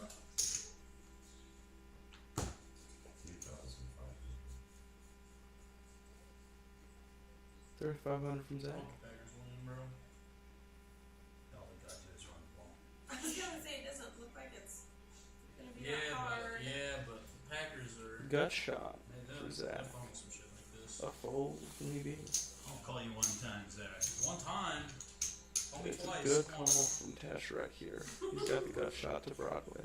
B: 3,500 from Zach.
F: Packers win, bro.
G: All we gotta do is run the ball.
E: I was gonna say, it doesn't look like it's gonna be that
F: Yeah,
E: hard.
F: but the Packers are.
B: Gut shot
F: They
B: for
F: do.
B: Zach.
F: They're fun with some shit like this.
B: A fold, maybe.
G: I'll call you one time, Zach.
F: One time. Call me
B: It's a
F: twice.
B: good
F: Come
B: call
F: on.
B: from Tesh right here. He's got the gut shot to Broadway.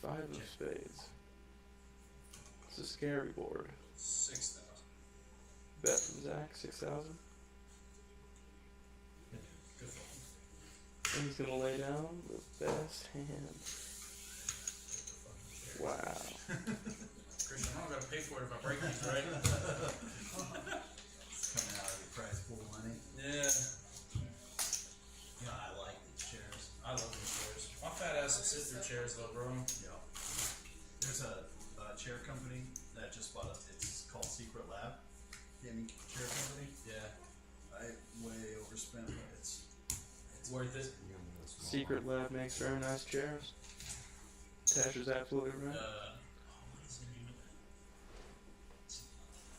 B: 5 of spades. It's a scary board.
F: 6,000.
B: Bet from Zach, 6,000.
F: Good for him.
B: And he's gonna lay down the best hand. Wow.
F: Christian, I don't gotta pay for it if I break these, right?
C: It's coming out of your prize pool money.
F: Yeah.
G: You know, I like these chairs.
F: I love these chairs. My fat ass will sit through chairs though, bro.
C: Yeah. There's a chair company that just bought it. It's called Secret Lab. Gaming chair company.
F: Yeah.
C: I way overspent, but it's
F: It's worth it.
B: Secret Lab makes very nice chairs. Tesh is absolutely right.
F: What is the name of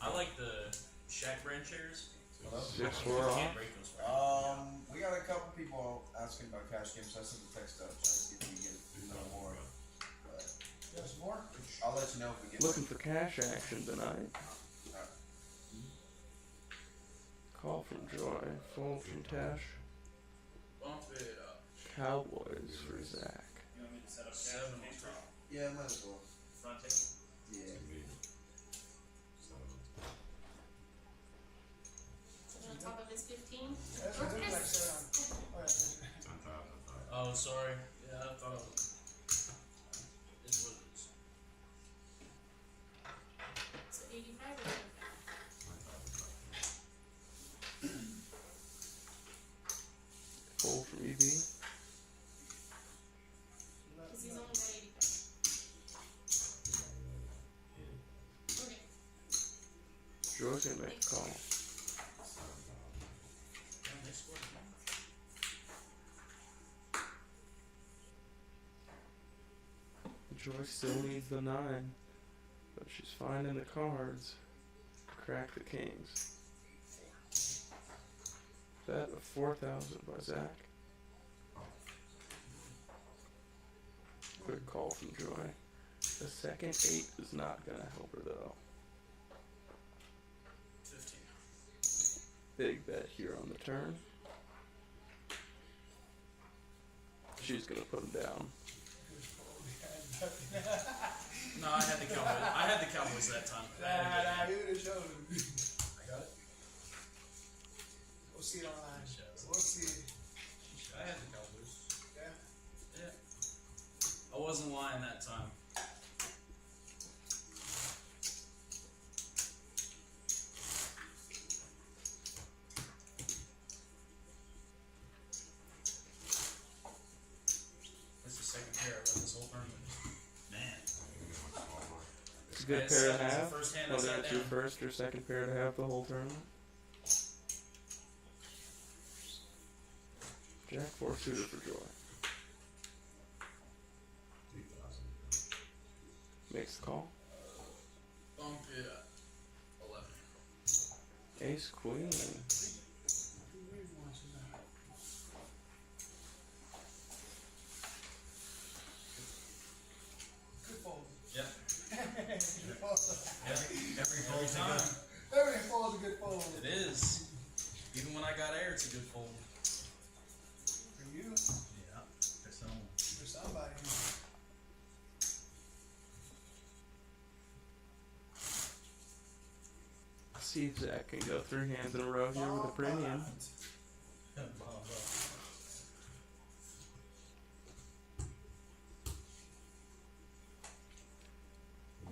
F: that? I like the Shack brand chairs.
B: 6-4
F: You
B: off.
F: can't break those.
A: We got a couple people asking about cash games, so I sent the text out, trying to see if we get a little more. But
D: Got some more?
A: I'll let you know if we get
B: Looking for cash action tonight. Call from Joy. Fold from Tesh.
F: Bump it up.
B: Cowboys for Zach.
G: You want me to set up
F: 7 on top.
A: Yeah, might as well.
G: front table?
A: Yeah.
E: So on top of his 15?
D: That's what it looks like, sir. Oh, yeah.
F: Oh, sorry. Yeah, I thought it was. It's what it is.
E: So 85 or 75?
B: Fold from EB.
E: Because he's only got 85. Okay.
B: Joy's gonna make a call.
F: Damn, they scored.
B: Joy still needs the 9, but she's finding the cards to crack the kings. Bet of 4,000 by Zach. Quick call from Joy. The second 8 is not gonna help her though.
F: 15.
B: Big bet here on the turn. She's gonna put him down.
F: No, I had the Cowboys. I had the Cowboys that time. I had to
D: Nah,
F: get
D: you would've chosen.
C: I got it.
D: We'll see it online. We'll see it.
F: I had the Cowboys.
D: Yeah.
F: Yeah. I wasn't lying that time. That's the second pair I've done this whole tournament.
G: Man.
B: It's a good
F: Yeah,
B: pair to
F: seven's the
B: have.
F: first hand I
B: Whether
F: sat
B: it's your
F: down.
B: first or second pair to have the whole tournament. Jack 4 suited for Joy. Makes the call.
F: Bump it up. 11.
B: Ace Queen.
D: Good fold.
F: Yep.
D: Good fold.
C: Every
F: Every time.
D: Every fold's a good fold.
F: It is. Even when I got air, it's a good fold.
D: For you,
G: Yeah. For someone.
D: for somebody.
B: See if Zach can go 3 hands in a row here with a premium.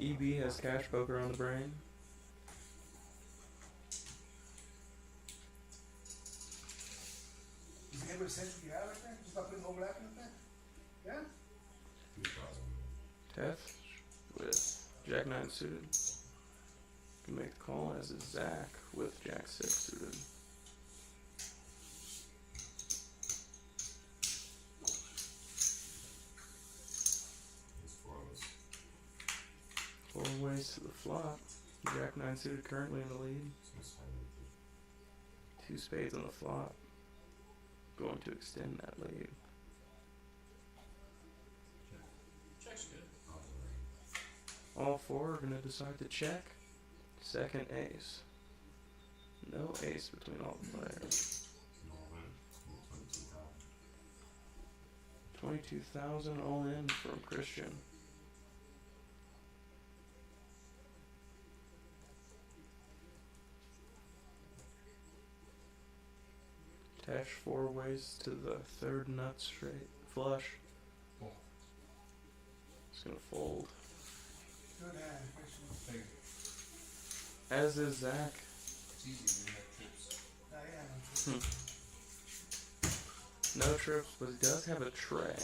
B: EB has cash poker on the brain.
D: Is he able to sense what you have right there? Just by putting overlapping with that? Yeah?
B: Test with Jack 9 suited. Can make the call, as is Zach with Jack 6 suited. Four ways to the flop. Jack 9 suited currently in the lead. Two spades on the flop. Going to extend that lead.
F: Check's good.
B: All four are going to decide to check. Second ace. No ace between all the players. 22,000 all in from Christian. Tash four ways to the third nut straight flush. It's gonna fold.
D: Good hand, Christian.
B: As is Zach.
I: It's easy when you have trips.
D: Nah, yeah,
B: No trips, but he does have a tray.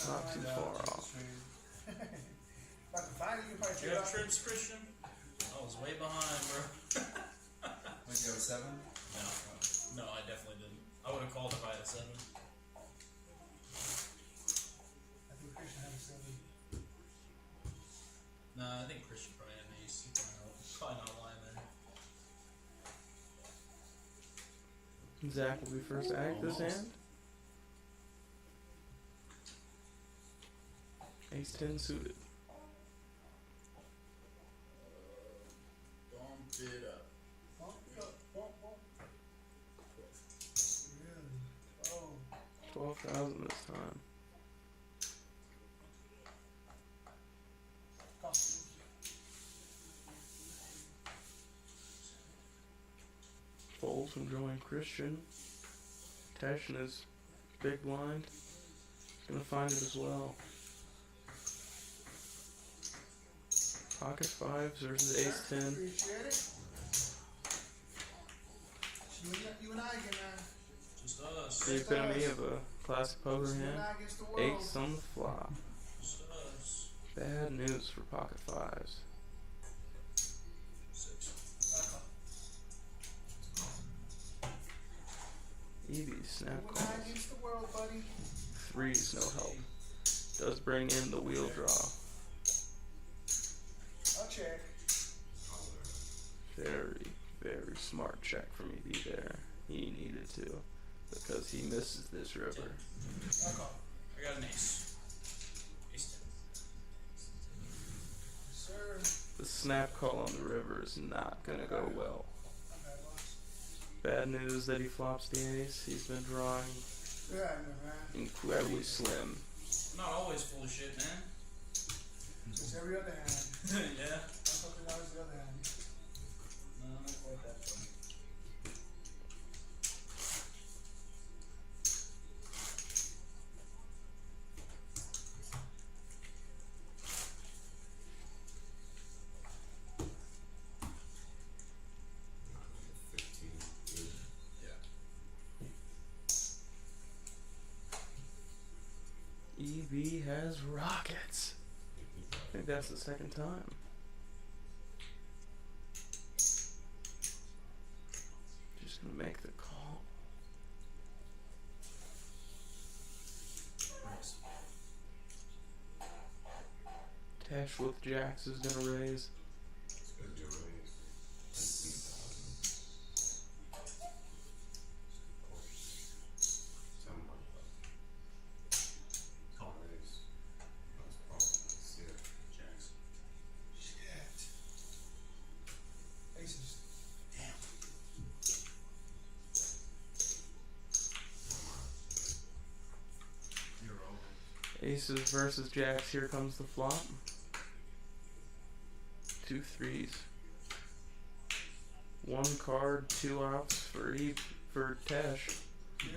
B: Not too far off.
D: If I can find it, you can probably
F: You
D: take it
F: have
D: off.
F: trips, Christian? I was way behind, bro.
A: Wait, you have a 7?
F: No, I definitely didn't. I would have called if I had a 7.
D: I think Christian had a 7.
F: Nah, I think Christian probably had an ace. He's probably not lying there.
B: Zach will be first to act this hand. Ace 10 suited.
F: Bump it up.
D: Bump it up, bump, bump. Really? Oh.
B: 12,000 this time. Fold from drawing Christian. Tash in his big blind. He's gonna find it as well. Pocket fives versus ace 10.
D: Appreciate it. You and I again, man.
F: Just us.
B: The epitome of a classic poker
D: You and
B: hand.
D: I against the world.
B: Ace on the flop.
F: Just us.
B: Bad news for pocket fives.
F: 6.
B: Evie snap
D: You and I
B: calls.
D: against the world, buddy.
B: Threes no help. Does bring in the wheel draw.
D: I'll check.
B: Very, very smart check from EB there. He needed to. Because he misses this river.
D: I'll call.
F: I got an ace. Ace 10.
D: Sir.
B: The snap call on the river is not gonna go well.
D: I'm bad, boss.
B: Bad news that he flops the ace. He's been drawing
D: Yeah, man.
B: incredibly slim.
F: Not always full of shit, man.
D: It's every other hand.
F: Yeah.
D: That's something that was the other hand.
F: No, not quite that funny.
B: EB has rockets. I think that's the second time. Just gonna make the call.
G: Nice.
B: Tash with jacks is gonna raise.
G: Call.
F: Jacks.
D: Shit. Aces.
G: You're over.
B: Aces versus jacks. Here comes the flop. 2 threes. 1 card, 2 outs for Tash.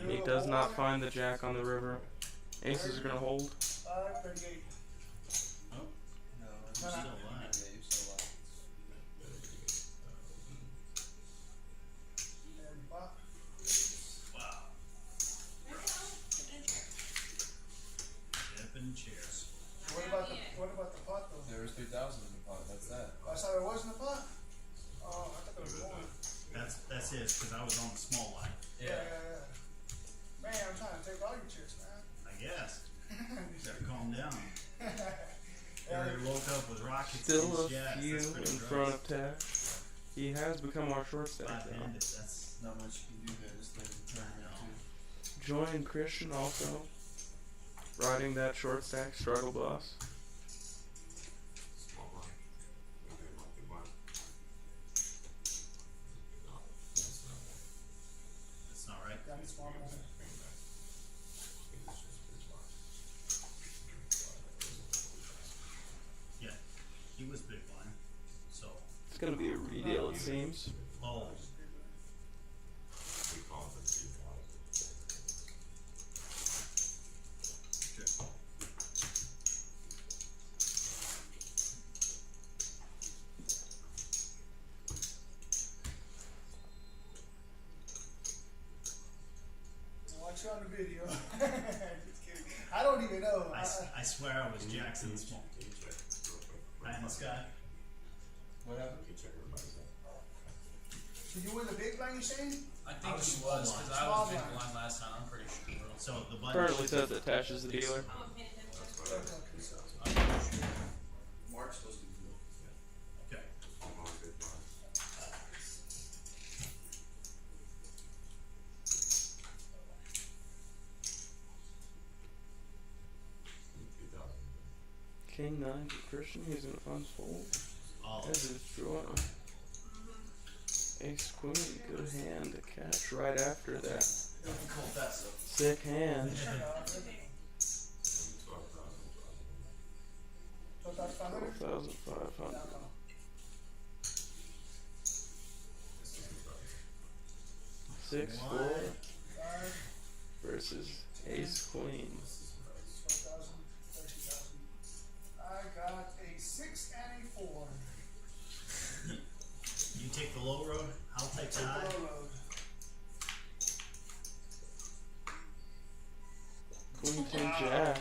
B: He does not find the jack on the river. Aces are gonna hold.
D: 38.
F: Oh,
A: No,
F: I'm still lying.
G: That's his, because I was on the small line.
C: Yeah.
D: Man, I'm trying to take all your chips, man.
G: I guess. You gotta calm down.
D: Yeah,
G: Harry woke up with rockets
B: Still
G: in
B: a
G: his jets.
B: few
G: That's
B: in
G: pretty
B: front
G: gross.
B: of Tash. He has become our short stack
G: Five
B: though.
G: bandits, that's
C: Not much you can do there. This thing turn around too.
B: Join Christian also. Riding that short stack struggle bus.
I: Small blind. Okay, not big blind. No, that's not one.
G: that's not right.
D: got it small one.
I: I think it's just big blind.
G: Yeah, he was big blind. So,
B: It's gonna be a redeal, it seems.
G: oh,
I: We call it the big blind.
D: Watch you on the video. Just kidding. I don't even know.
G: I swear I was Jackson small.
I: Can you check real quick?
G: Pie in the sky.
C: What happened?
I: Can you check everybody's out?
D: So you were the big blind, you saying?
F: I think
G: was
F: he
G: small
F: was,
G: line.
F: because I
D: Small
F: was big
D: line.
F: blind last time, I'm pretty sure, bro.
G: So the button
B: Currently
G: should-
B: says that Tash is the dealer.
E: I won't pay attention.
D: Okay.
C: Mark's supposed to do it.
G: Okay.
I: Small blind, big blind.
B: King 9 for Christian, he's gonna unfold.
G: All
B: As is Jordan. Ace Queen, good hand to catch right after that.
C: Difficult, that's a.
B: Sick hand.
E: Okay.
D: 12,500?
B: 12,500. 6-4
D: Five,
B: versus Ace Queen.
D: 12,000, 13,000. I got a 6 and a 4.
G: You take the low road, I'll take the high.
D: Low road.
B: Queen 10 Jack.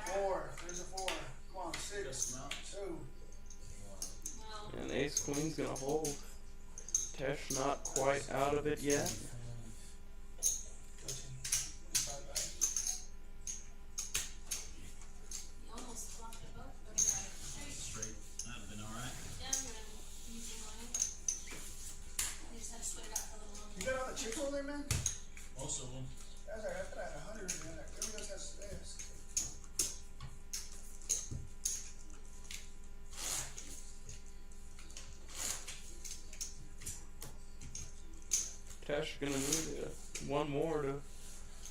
D: 4. There's a 4. Come on, 6, 2.
E: Well,
B: And Ace Queen's gonna hold. Tesh not quite out of it yet.
E: you almost flopped it both, but you got it straight.
G: Straight, that'd have been alright.
E: Yeah, I'm gonna use your money. You just had to split it out for a little
D: You
E: longer.
D: got all the chips over there, man?
F: Most of them.
D: That's alright. I thought I had 100 in there. Everybody else has this.
B: Tesh gonna need one more to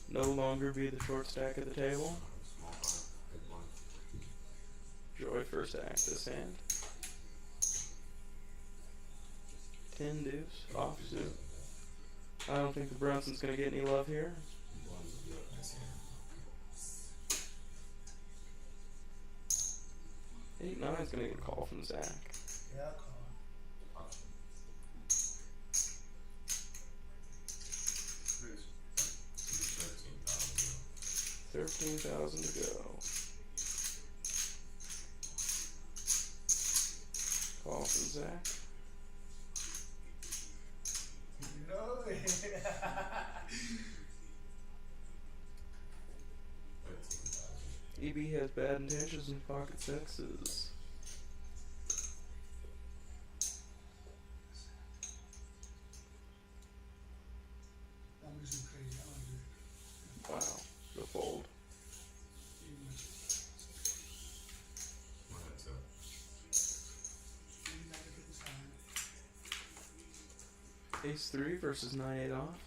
B: no longer be the short stack at the table.
I: Small blind, big blind.
B: Joy first act this hand. 10 deuce, offsuit. I don't think the Brunson's gonna get any love here.
I: Blind's a good, nice hand.
B: 8-9's gonna get a call from Zach.
D: Yeah, come on.
I: Option. 13,000.
B: 13,000 to go. Call from Zach.
D: No.
I: 13,000.
B: EB has bad intentions in pocket sixes.
D: I'm just going crazy. I don't do it.
B: Wow, the fold.
I: One and two.
D: Maybe I can get this high.
B: Ace 3 versus 9-8 off.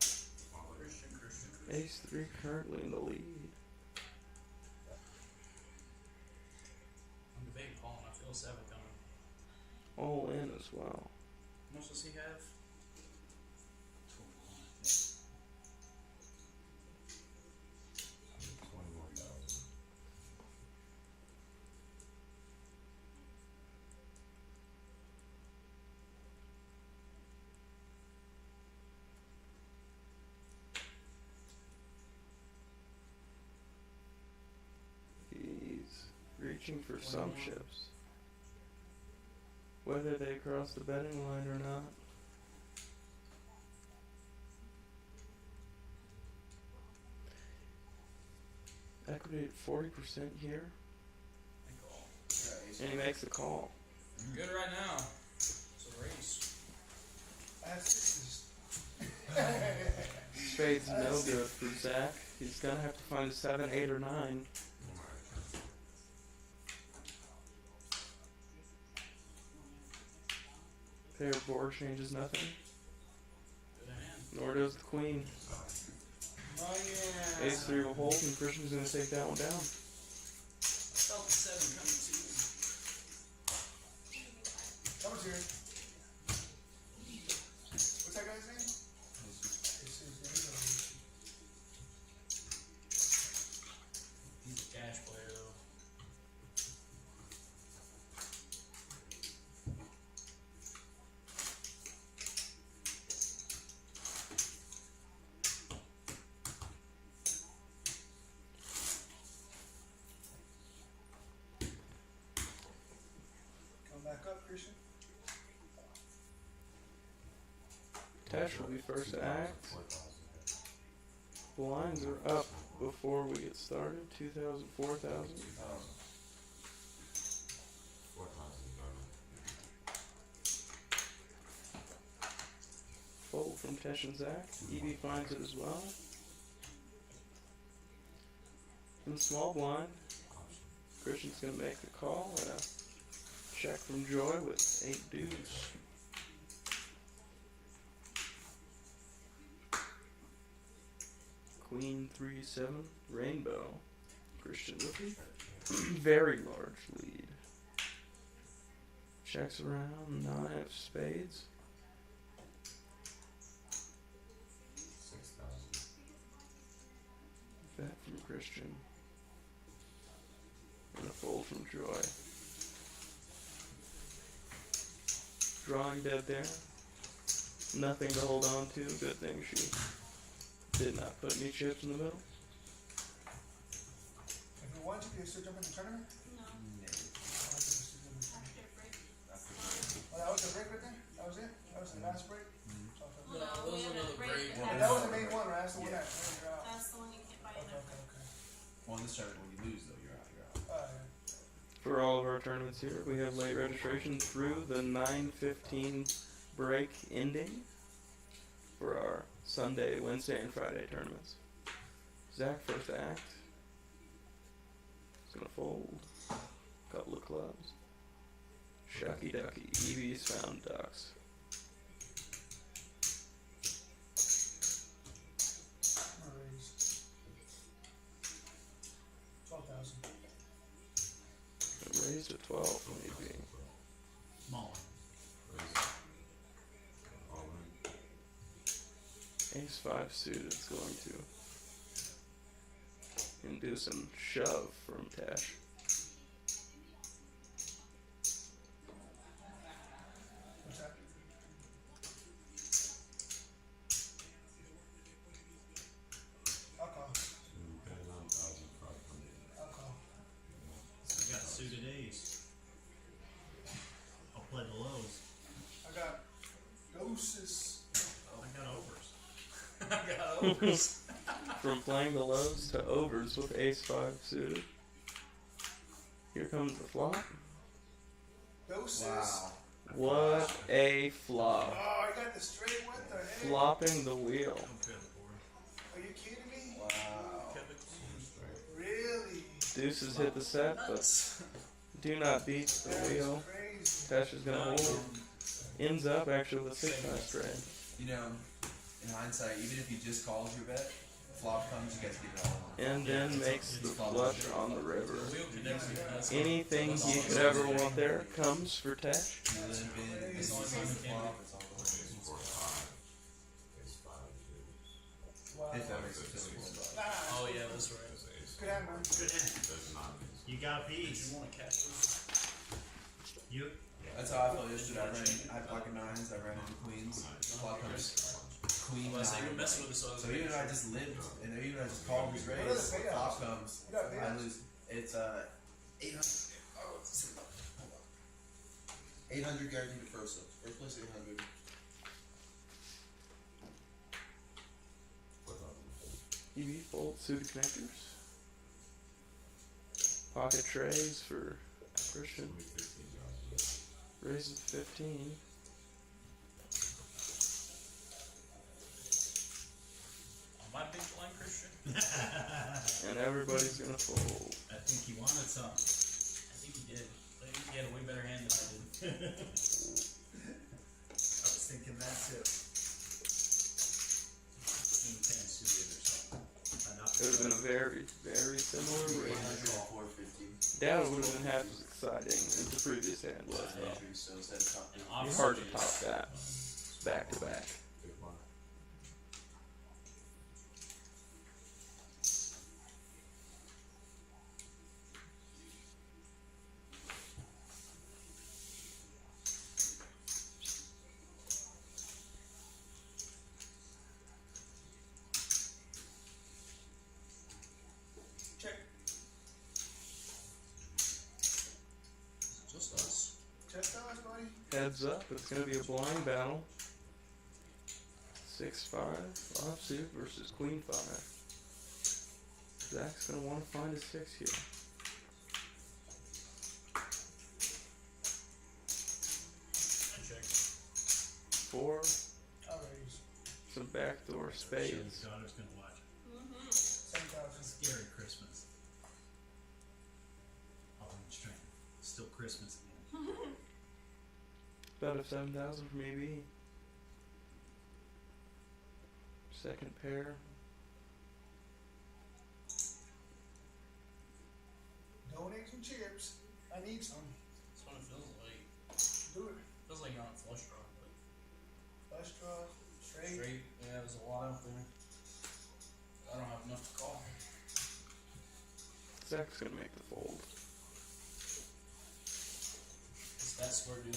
I: Small blind.
B: Ace 3 currently in the lead.
F: I'm debating calling, I feel 7 coming.
B: All in as well.
F: How much does he have?
I: 21,000.
B: He's reaching for some chips. whether they cross the betting line or not. Equity at 40% here, and he makes the call.
F: Good right now. It's a race.
D: That's sixes.
B: Spades no good for Zach. He's gonna have to find a 7, 8, or 9. Pair of board changes nothing,
F: Good hand.
B: nor does the queen.
F: Oh yeah.
B: Ace 3 will hold, and Christian's gonna take that one down.
F: I felt the 7 coming too.
D: Someone's here. What's that guy's name?
F: He's a cash player though.
D: Come back up, Christian.
B: Tash will be first to act. Blinds are up before we get started. 2,000, 4,000. Fold from Tesh and Zach. Evie finds it as well. In small blind, Christian's gonna make the call and a check from Joy with 8 deuce. Queen 3-7 rainbow. Christian with a very large lead. Checks around 9 of spades. Bet from Christian. And a fold from Joy. Drawing dead there. Nothing to hold on to. Good thing she did not put any chips in the middle.
D: If you want to, do you still jump in the tournament?
E: No. After a break.
D: Oh, that was the break right there? That was it? That was the last break?
E: Well, no, we had a break.
D: Oh, that was the main one, right? That's the one that you're out.
E: That's the one you can't buy
D: Okay,
E: enough.
D: okay.
A: Well, in this tournament, when you lose, though, you're out. You're out.
D: Yeah.
B: For all of our tournaments here, we have late registration through the 9:15 break ending for our Sunday, Wednesday, and Friday tournaments. Zach first act. He's gonna fold. Couple of clubs. Shucky ducky. Evie's found ducks.
D: I'm gonna raise 12,000.
B: And raised to 12 maybe.
G: Small.
B: Ace 5 suited is going to induce and shove from Tash.
D: What's that? I'll call. I'll call.
G: So we got suited ace. I'll play the lows.
D: I got doses.
G: I got overs.
F: I got overs.
B: From playing the lows to overs with ace 5 suited. Here comes the flop.
D: Doses.
A: Wow.
B: What a flop.
D: Oh, I got the straight. What the heck?
B: Flopping the wheel.
G: Don't feel the board.
D: Are you kidding me?
A: Wow.
D: Really?
B: Deuces hit the set, but do not beat the
D: That
B: wheel.
D: is crazy.
B: Tash is gonna hold. Ends up actually with a 6-5 straight.
A: You know, in hindsight, even if you just called your bet, flop comes, you guys get it all on.
B: And then makes the flush on the river.
F: The wheel could never be nuts.
B: Anything you could ever want there comes for Tash.
A: You live in,
F: It's the only time you can
A: it's all the way.
D: Wow.
A: If that makes sense.
D: Nah,
F: Oh yeah, that's right.
D: good hand, man.
G: Good hand. You got a piece.
F: You want to catch this?
G: You.
A: That's how I felt yesterday. I had pocket nines, I ran into queens. Flop comes queen
F: Well, I say
A: nine.
F: you're messing with us, so I was
A: So
F: like,
A: even though I just lived, and even though I just called these
D: What are
A: raise,
D: the payouts?
A: flop comes,
D: You got
A: I
D: payouts?
A: lose. It's 800. Oh, hold on. 800 guaranteed to first. First place 800.
B: EV fold suited connectors. Pocket trays for Christian. Raises 15.
F: On my big blind Christian.
B: And everybody's gonna fold.
G: I think he wanted some.
F: I think he did. But he had a way better hand than I did.
C: I was thinking that too.
G: King 10 suited or something. Enough
B: It would have been a very, very similar raise.
A: 450.
B: Doubt it would have been half as exciting as the previous hand was, though.
A: So instead of top
F: And
B: It's
F: obviously
B: hard to top that. Back to back.
D: Check.
G: Just us.
D: Check those, buddy.
B: Heads up, it's gonna be a blind battle. 6-5 offsuit versus Queen 5. Zach's gonna want to find a 6 here.
F: I checked.
B: 4,
D: I'll raise.
B: some backdoor
G: His
B: spades.
G: daughter's gonna watch.
E: Mm-hmm.
D: 7,000.
G: Scary Christmas. Orange train. Still Christmas again.
B: About a 7,000 from EB. Second pair.
D: Donate some chips. I need some.
F: That's what it feels like.
D: Do it.
F: Feels like you're on a flush draw. But
D: Flush draw. Straight.
F: straight, yeah, there's a lot out there. I don't have enough to call.
B: Zach's gonna make the fold.
F: It's that square dude.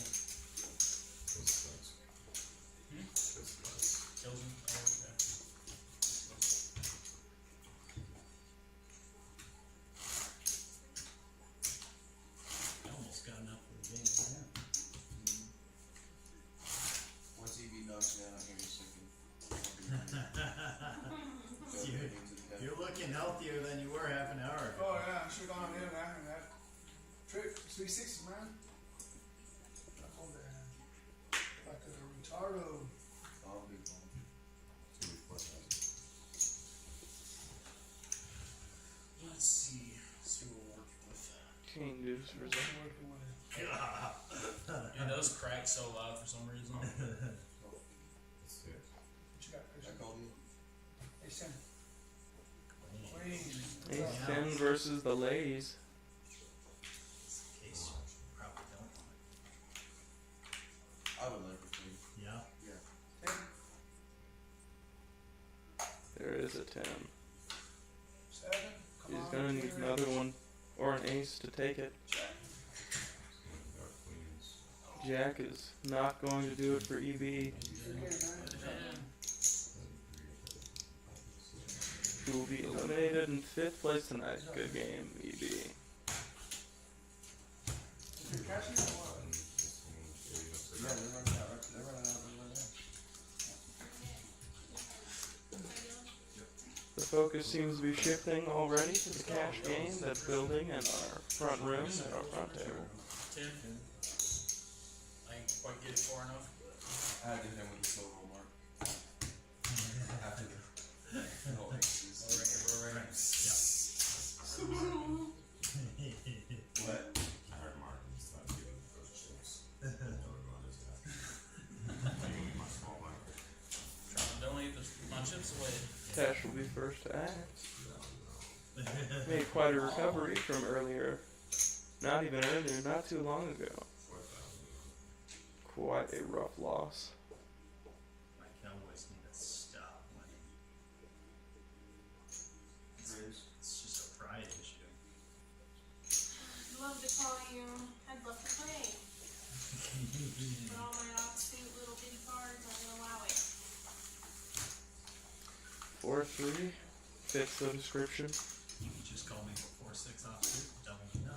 F: Kills him. Oh, okay.
G: I almost got enough for the game. Yeah.
A: Once EV knocks me out, I'll give you a second.
G: You're looking healthier than you were half an hour ago.
D: Oh yeah, I should have gone on there and that. Trick 360, man. I hold that hand. Like a retardo.
A: Oh, big one.
F: Let's see. See what we're working with.
B: King deuce for Zach.
D: Working with it.
F: Yeah, those crack so loud for some reason.
D: What you got,
A: I
D: Christian?
A: called you.
D: Hey, Sam. Queen.
B: Ace 10 versus the ladies.
G: In case you probably don't want
A: I would like to think.
G: it. Yeah.
A: Yeah.
D: 10,
B: There is a 10.
D: 7. Come
B: He's
D: on.
B: gonna need
D: clear it.
B: another one or an ace to take it. Jack is not going to do it for EB.
D: Forget it, man.
B: Who will be eliminated in 5th place tonight. Good game, EB.
D: If you're catching it or what?
A: Yeah, they're running out. They're running out.
B: The focus seems to be shifting already to the cash game that's building in our front room and our front table.
F: 10. I ain't quite get it far enough.
A: I had to hit him with the silver mark. After the no aces.
F: Alright.
A: What?
F: Trying to donate my chips away.
B: Tash will be first to act. Made quite a recovery from earlier. Not even earlier, not too long ago. Quite a rough loss.
G: My Cowboys need to stop winning. It's just a pride issue.
E: I'd love to call you. I'd love to play. But all my offsuit little big cards aren't gonna allow it.
B: 4-3 fits the description.
G: You can just call me for 4-6 offsuit. Tell me no.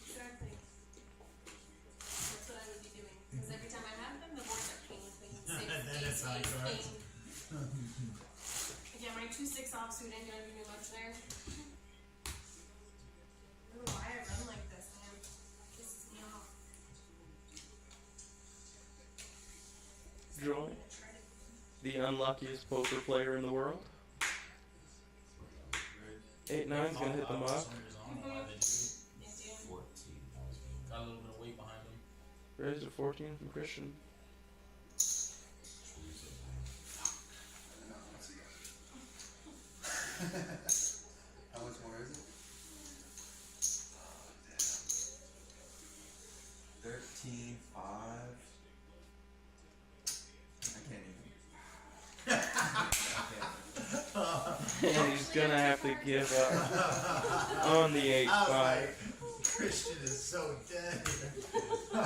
E: Exactly. That's what I would be doing. Ace
C: high cards.
E: king. Again, my 2/6 offsuit ain't gonna do me much there. I don't know why I run like this, man. Pisses me off.
B: Joy, the unluckiest poker player in the world. 8-9's gonna hit the
F: For
B: mark.
F: some reason, I don't know why they do.
E: Yeah, dude.
I: 14,000.
F: Got a little bit of weight behind them.
B: Raised to 14 from Christian.
A: How much more is it? 13.5. I can't even.
B: And he's gonna have to give up on the 8-5.
C: Christian is so dead.
E: Those
F: I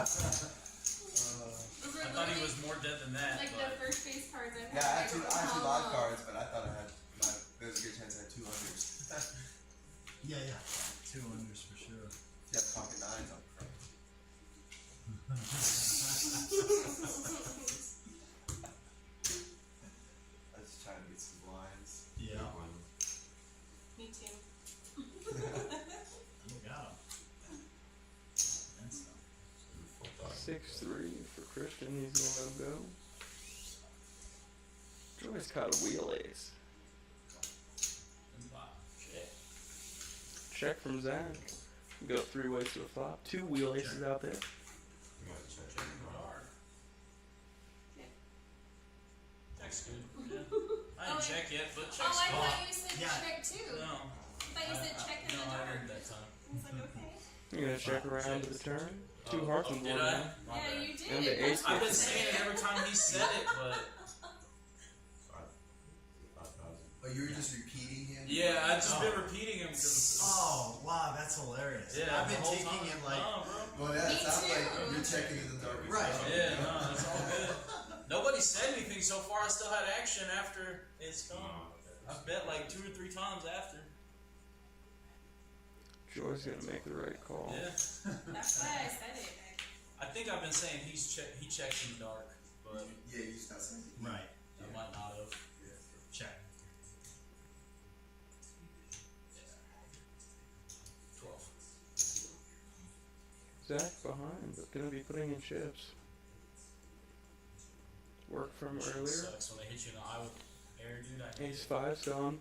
E: are
F: thought he
E: literally,
F: was more dead than that,
E: like,
F: but
E: the first base cards I've
A: Yeah, I
E: had.
A: had two live cards, but I thought I had. There was a good chance I had 2 unders.
C: Yeah. 2 unders for sure.
A: Yeah, pocket 9s on front. I was trying to get some blinds.
C: Yeah.
E: Me too.
C: You got him. That's not.
B: 6-3 for Christian. He's gonna go. Joy's caught a wheel ace.
F: shit.
B: Check from Zach. Go 3 ways to a flop. 2 wheel aces out there.
F: Check's good. Yeah. I didn't
E: Oh,
F: check yet, but
E: Oh,
F: check's
E: I
F: good.
E: thought you said
C: Yeah.
E: check too.
F: No.
E: I thought you said check in
F: no,
E: the
F: I
E: dark.
F: didn't that time.
E: I was like, okay.
B: You're gonna check around to the turn. 2 hearts and
F: did
B: one
F: I?
B: down.
F: My
E: Yeah,
F: bad.
E: you did.
B: And the
E: That's
B: ace
E: what
F: I've been
E: I said.
F: saying it every time he said it, but
A: Oh, you were just repeating him?
F: yeah, I've just been repeating him because
C: Oh, wow, that's hilarious.
F: yeah,
C: I've been
F: the whole
C: taking
F: time.
C: it like.
F: No, bro.
A: Well, yeah,
E: Me
A: it sounds
E: too.
A: like you're checking in the dark. as
C: Right.
A: well.
F: Yeah, no, it's all good. Nobody said anything so far. I still had action after it's come. I've bet like 2 or 3 times after.
B: Joy's gonna make the right call.
F: Yeah,
E: That's why I said it.
F: I think I've been saying he checks in dark, but
A: Yeah, you start saying.
C: Right.
F: I might not have.
C: Check.
F: 12.
B: Zach behind, but gonna be putting in chips. Work from
F: Shit
B: earlier.
F: sucks when they hit you in the eye with air, dude. I hate
B: Ace
F: it.
B: 5's gone.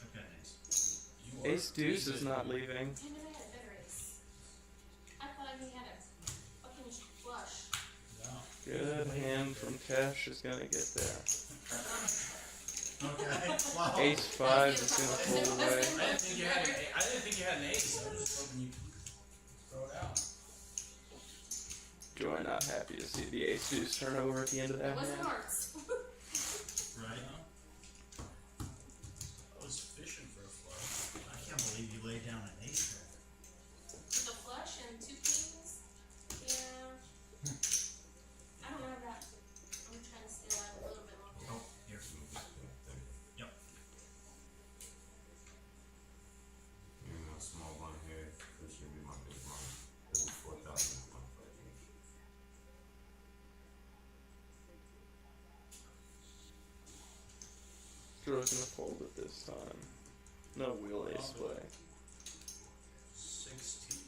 C: Okay, nice.
F: You are
B: Ace deuce
F: freezing.
B: is not leaving.
E: Damn it, I had a better ace. I thought he had a fucking flush.
F: No.
B: Good hand from Tesh is gonna get there.
C: Okay. Wow.
B: Ace 5 is gonna pull away.
F: I didn't think you had an ace. I was just hoping you throw it out.
B: Joy not happy to see the ace deuce turn over at the end of
E: It
B: that
E: wasn't
B: hand.
E: hearts.
C: Right.
F: I was fishing for a flush.
C: I can't believe you laid down an ace there.
E: With a flush and 2 kings. Yeah. I don't know that. I'm trying to stay alive a little bit longer.
C: Oh, here. Yep.
I: Small one here. This should be my big one. This is 4,000.
B: Joy's gonna fold it this time. No wheel ace play.
F: 16.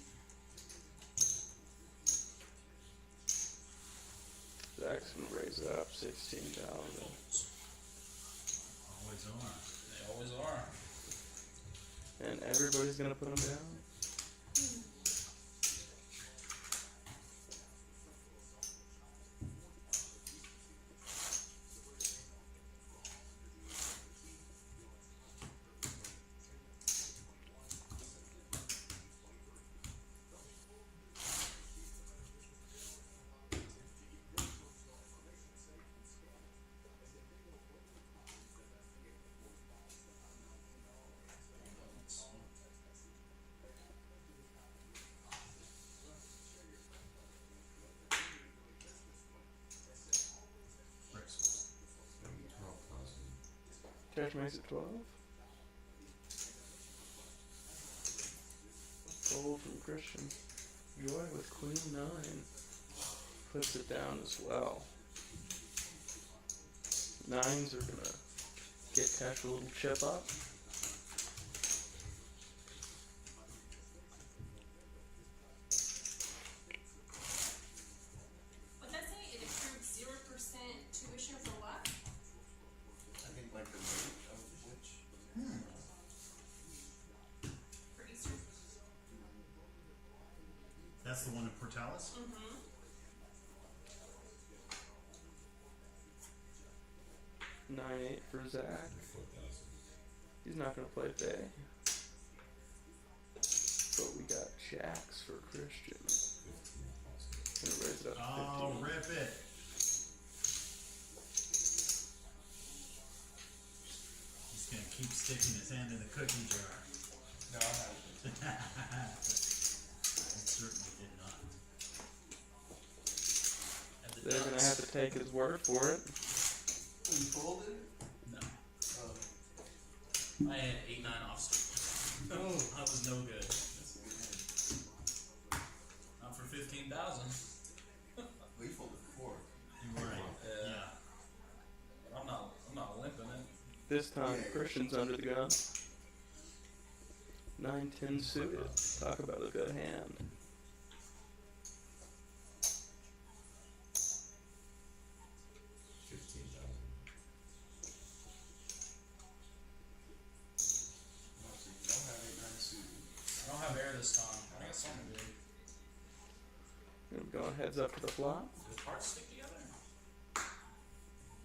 B: Zach's gonna raise it up 16,000.
C: Always on.
F: They always are.
B: And everybody's gonna put him down.
C: Bricks.
I: Gonna be 12,000.
B: Tesh makes it 12. Fold from Christian. Joy with queen 9. Puts it down as well. Nines are gonna catch a little chip up.
E: What'd that say? It approved 0% tuition for what?
A: I think like the weight of which.
E: For Easter?
C: That's the one in Portales?
E: Mm-hmm.
B: 9-8 for Zach. He's not gonna play today. But we got Jacks for Christian. Gonna raise it up to 15.
C: Rip it. He's gonna keep sticking his hand in the cookie jar.
A: No, I haven't.
C: I certainly did not.
F: And the
B: They're gonna
F: Ducks.
B: have to take his word for it.
A: You folded?
F: No.
A: Oh,
F: I had 8-9 offsuit. I was no good.
A: that's a good hand.
F: Not for 15,000.
A: We folded 4.
C: You're right.
F: Yeah. But I'm not limping it.
B: This time
A: Yeah.
B: Christian's under the gun. 9-10 suited. Talk about a good hand.
A: You don't have 8-9 suited.
F: I don't have air this time. I got something good.
B: I'm going heads up to the flop.
F: Do the cards stick together?
E: I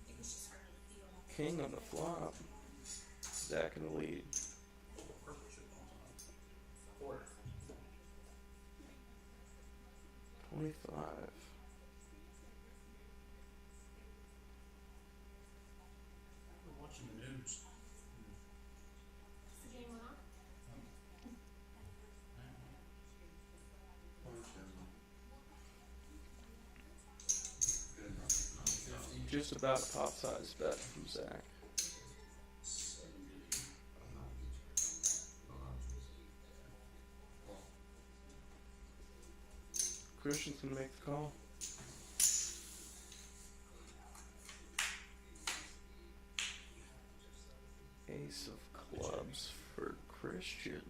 E: think it's just hard to feel.
B: King on the flop. Zach in the lead.
F: Purple should be on top. Quarter.
B: 25.
F: We're watching the news.
E: Is the game on?
A: Good enough.
F: 50.
B: Just about a pop size bet from Zach.
F: 70.
B: Christian's gonna make the call. Ace of clubs for Christian.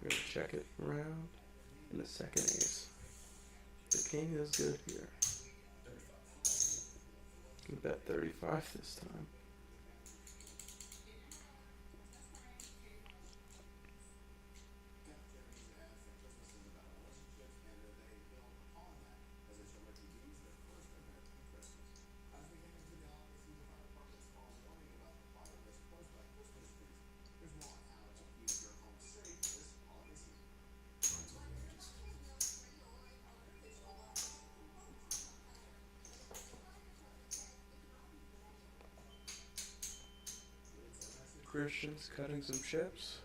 B: Gonna check it around. And the second ace. The king is good here.
F: 35.
B: Gonna bet 35 this time. Christian's cutting some chips.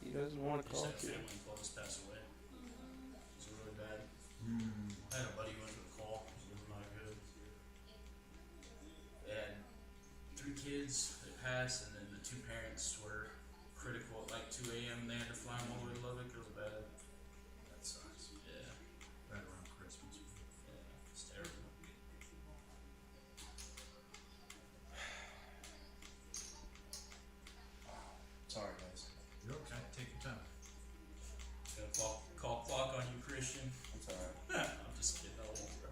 B: He doesn't want to
F: Just
B: call
F: had a
B: here.
F: family close pass away. It was really bad.
C: Mm.
F: I had a buddy who went to the call. It was not good. They had 3 kids that passed, and then the 2 parents were critical at like 2 a.m. They had to fly them all the way to Lubbock. It was bad.
C: That sucks.
F: Yeah.
C: Right around Christmas.
F: Yeah. It's terrible.
A: Sorry, guys.
C: You're okay. Take your time.
F: Gonna call clock on you, Christian.
A: It's alright.
F: I'm just kidding. I won't, bro.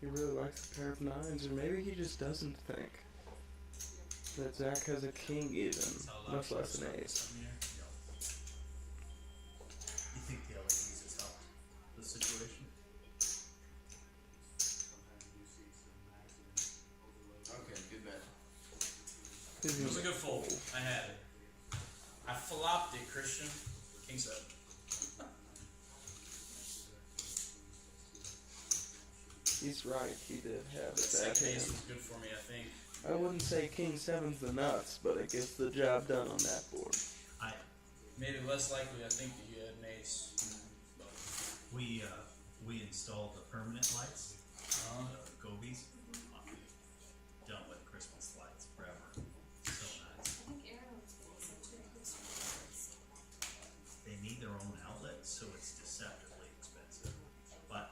B: He really likes the pair of nines, or maybe he just doesn't think that Zach has a king even,
F: That's how loud
B: much
F: she
B: less
F: was
B: an
F: this
B: ace.
F: time of year.
C: You think the LEDs has helped the situation?
A: Okay, good bet.
B: He's
F: It was a
B: gonna
F: good fold. I had it. I flopped it, Christian. King 7.
B: He's right, he did have a bad
F: Second ace
B: hand.
F: was good for me, I think.
B: I wouldn't say king 7's the nuts, but it gets the job done on that board.
F: Made it less likely, I think, that you had an ace. But
C: We installed the permanent lights
G: Gobies. Dealt with Christmas lights forever. So nice.
E: I think Aaron was getting some too.
G: They need their own outlet, so it's deceptively expensive. But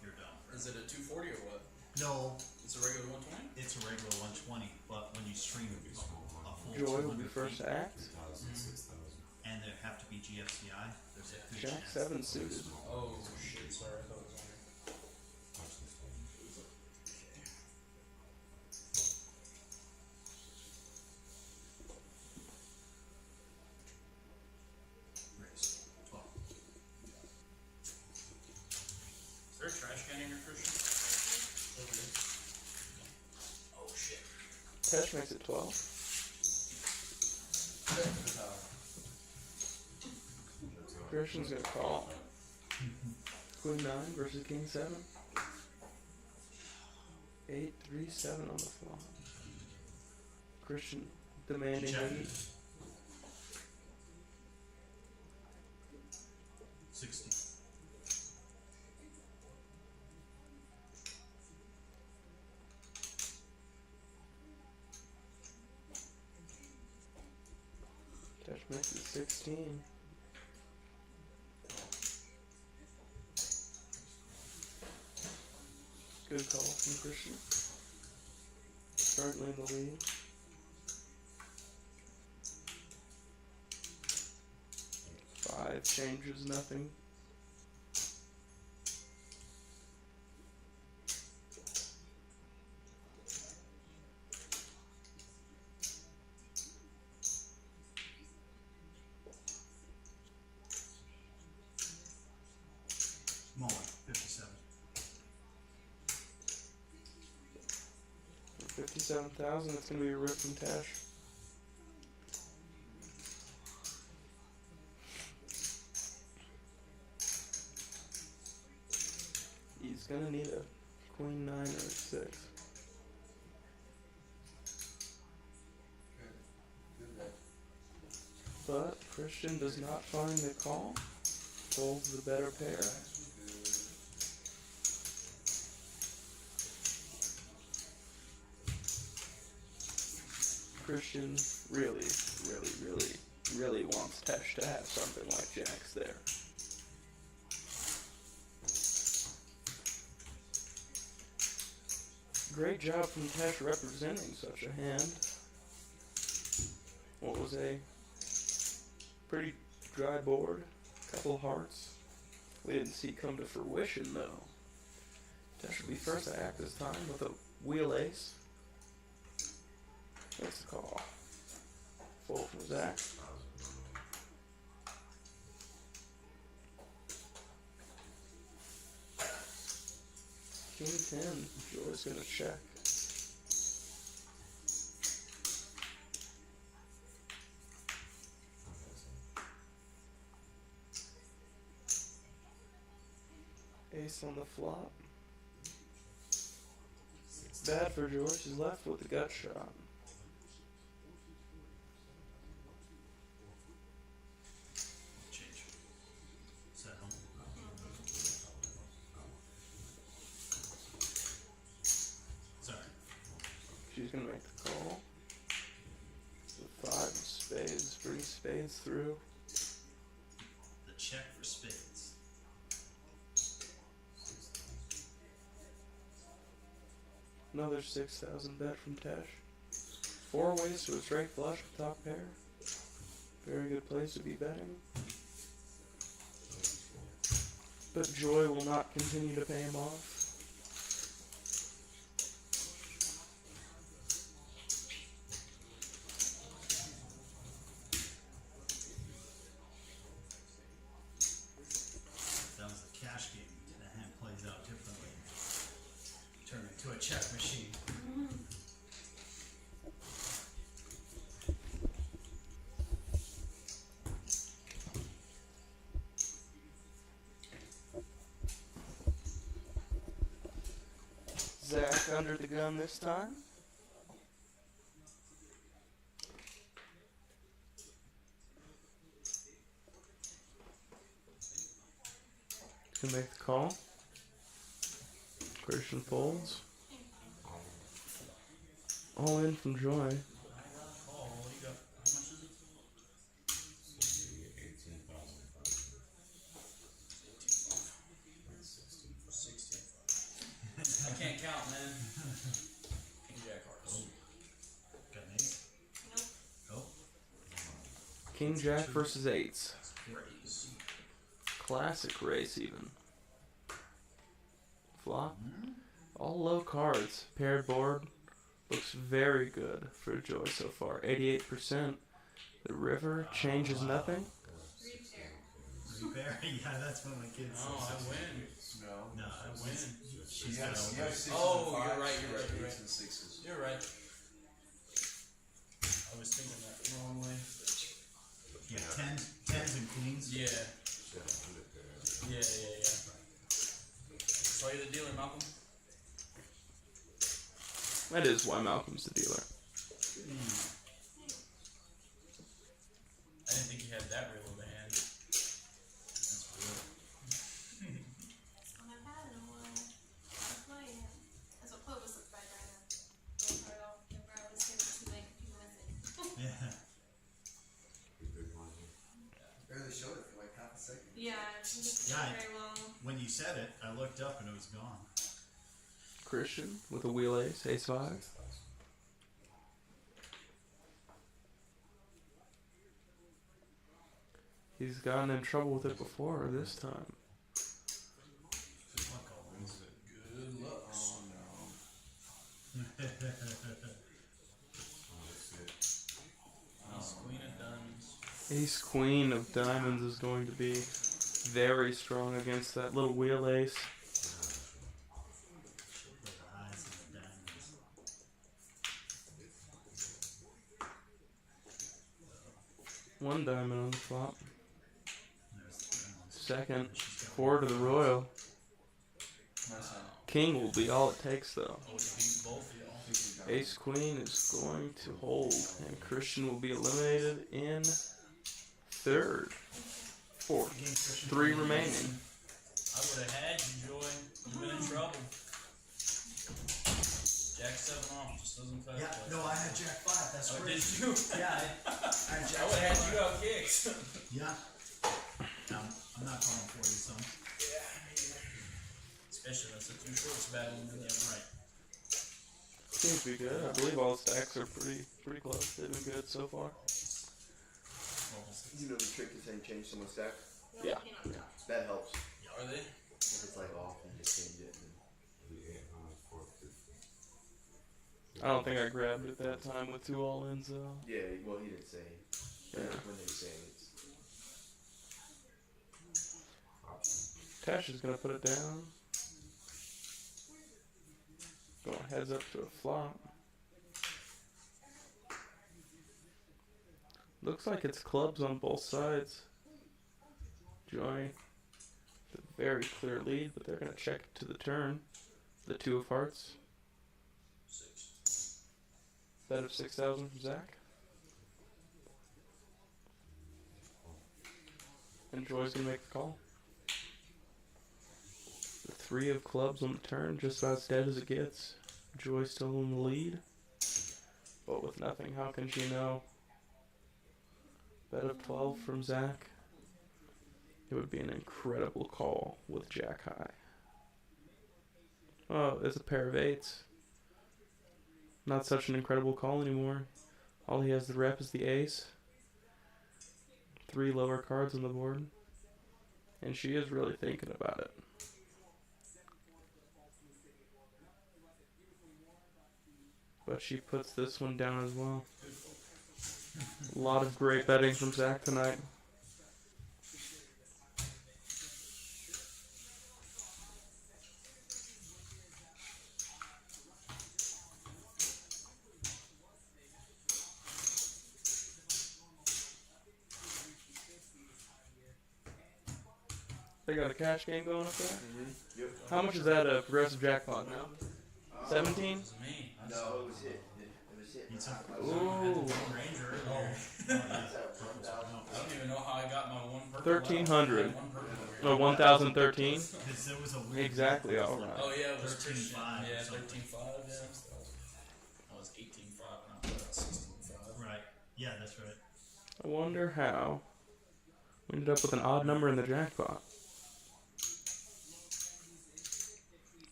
G: you're done.
F: Is it a 240 or what?
G: No,
F: It's a regular 120?
G: it's a regular 120, but when you stream a full
B: Joy will be
G: 200
B: first
G: feet,
B: to act.
G: and there have to be GFCI, there's a good
B: Jack
G: chance
B: 7 suited.
F: Oh, shit, sorry. I thought it was on here.
G: race. 12.
F: Is there a trash can in here, Christian? Oh, shit.
B: Tesh makes it 12. Christian's gonna call. Queen 9 versus King 7. 8, 3, 7 on the flop. Christian demanding
G: Check.
B: lead.
G: 60.
B: Tesh makes it 16. Good call from Christian. Currently in the lead. Five changes nothing.
G: Moment. 57.
B: For 57,000, it's gonna be a rip from Tesh. He's gonna need a Queen 9 or a 6. But Christian does not find the call. Folds the better pair. Christian really wants Tesh to have something like Jacks there. Great job from Tesh representing such a hand. What was a pretty dry board, couple hearts. We didn't see come to fruition though. Tesh will be first to act this time with a wheel ace. That's the call. Fold from Zach. King 10. Joy's gonna check. Ace on the flop. Bad for George. She's left with the gut shot.
G: Change. Set home. Sorry.
B: She's gonna make the call. The 5 of spades. Bring spades through.
G: The check for spades.
B: Another 6,000 bet from Tesh. 4 ways to a straight flush with top pair. Very good place to be betting. But Joy will not continue to pay him off.
G: That was the cash game. The hand plays out differently. Turn into a check machine.
B: Zach under the gun this time. To make the call. Christian folds. All in from Joy.
F: I got a call. You got, how much is it? 16. I can't count, man. King Jack hearts.
G: Got an ace?
E: Nope.
G: Oh.
B: King Jack versus eights.
F: Raise.
B: Classic race even. Flop. All low cards. Paired board. Looks very good for Joy so far. 88%. The river changes nothing.
G: Repair? Yeah, that's what my kids
F: No, I win.
A: No.
G: No,
F: I win.
G: she's
A: You have
G: got
A: sixes
F: Oh,
A: and
F: you're
A: fives,
F: right,
A: she
F: you're
A: has
F: right, you're
A: eights
F: right.
A: and sixes.
F: You're right. I was thinking that the wrong way.
G: Yeah, tens and queens.
F: Yeah. Yeah. Saw you the dealer, Malcolm?
B: That is why Malcolm's the dealer.
F: I didn't think you had that real of a hand.
G: That's weird.
E: That's what I've had in a while. That's my hand. That's what Clovis looks like right now. Don't throw it off. Never always give it too late. People miss it.
G: Yeah.
A: Barely showed it for like half a second.
E: Yeah, it doesn't
G: Yeah,
E: take very long.
G: When you said it, I looked up and it was gone.
B: Christian with a wheel ace, ace 5. He's gotten in trouble with it before this time.
G: Fuck all these.
F: Good luck.
A: Oh no.
F: Queen of diamonds.
B: Ace queen of diamonds is going to be very strong against that little wheel ace.
G: The eyes and the diamonds.
B: One diamond on the flop.
G: There's the diamonds.
B: Second,
G: She's got
B: 4 to the royal.
A: Nice hand.
B: King will be all it takes though.
F: I would beat both of y'all.
B: Ace queen is going to hold, and Christian will be eliminated in third. Fourth.
G: Game Christian.
B: 3 remaining.
F: I would have had you, Joy. You've been in trouble. Jack 7 off just doesn't cut
G: Yeah,
F: it.
G: no, I had Jack 5. That's
F: Oh, did
G: crazy.
F: you?
G: Yeah, I had
F: I
G: Jack
F: would have had
G: 5.
F: you out kicked.
G: Yeah. No, I'm not calling for you, son.
F: Especially that's a two shorts battle.
G: Yeah, right.
B: Seems to be good. I believe all stacks are pretty close. They've been good so far.
A: You know the trick to saying change someone's stack?
B: Yeah.
A: That helps.
F: Are they?
A: If it's like off, you just change it.
B: I don't think I grabbed it that time with 2 all-ins though.
A: Yeah, well, he didn't say.
B: Yeah.
A: When they say it's.
B: Tash is gonna put it down. Going heads up to a flop. Looks like it's clubs on both sides. Joy, the very clear lead, but they're gonna check to the turn. The 2 of hearts.
F: 6.
B: Bet of 6,000 from Zach. And Joy's gonna make the call. The 3 of clubs on the turn, just about as dead as it gets. Joy still in the lead. But with nothing, how can she know? Bet of 12 from Zach. It would be an incredible call with Jack high. Oh, it's a pair of 8s. Not such an incredible call anymore. All he has to rep is the ace. 3 lower cards on the board. And she is really thinking about it. But she puts this one down as well. A lot of great betting from Zach tonight. They got a cash game going up there?
A: Yep.
B: How much is that a progressive jackpot now? 17?
F: It's me.
A: No, it was hit. It was
G: Need some.
F: I had the
B: Ooh.
F: Lone Ranger earlier. I don't even know how I got my one purple.
B: 1300.
F: I had one purple over here.
B: Oh, 1013.
G: Because there was a weird.
B: Exactly,
G: it was
B: alright.
F: Oh yeah, it was
G: 13.5 or
F: Yeah,
G: something.
F: 13.5. Yeah, I was 18.5 and I put 16.5.
G: Right. Yeah, that's right.
B: I wonder how we ended up with an odd number in the jackpot.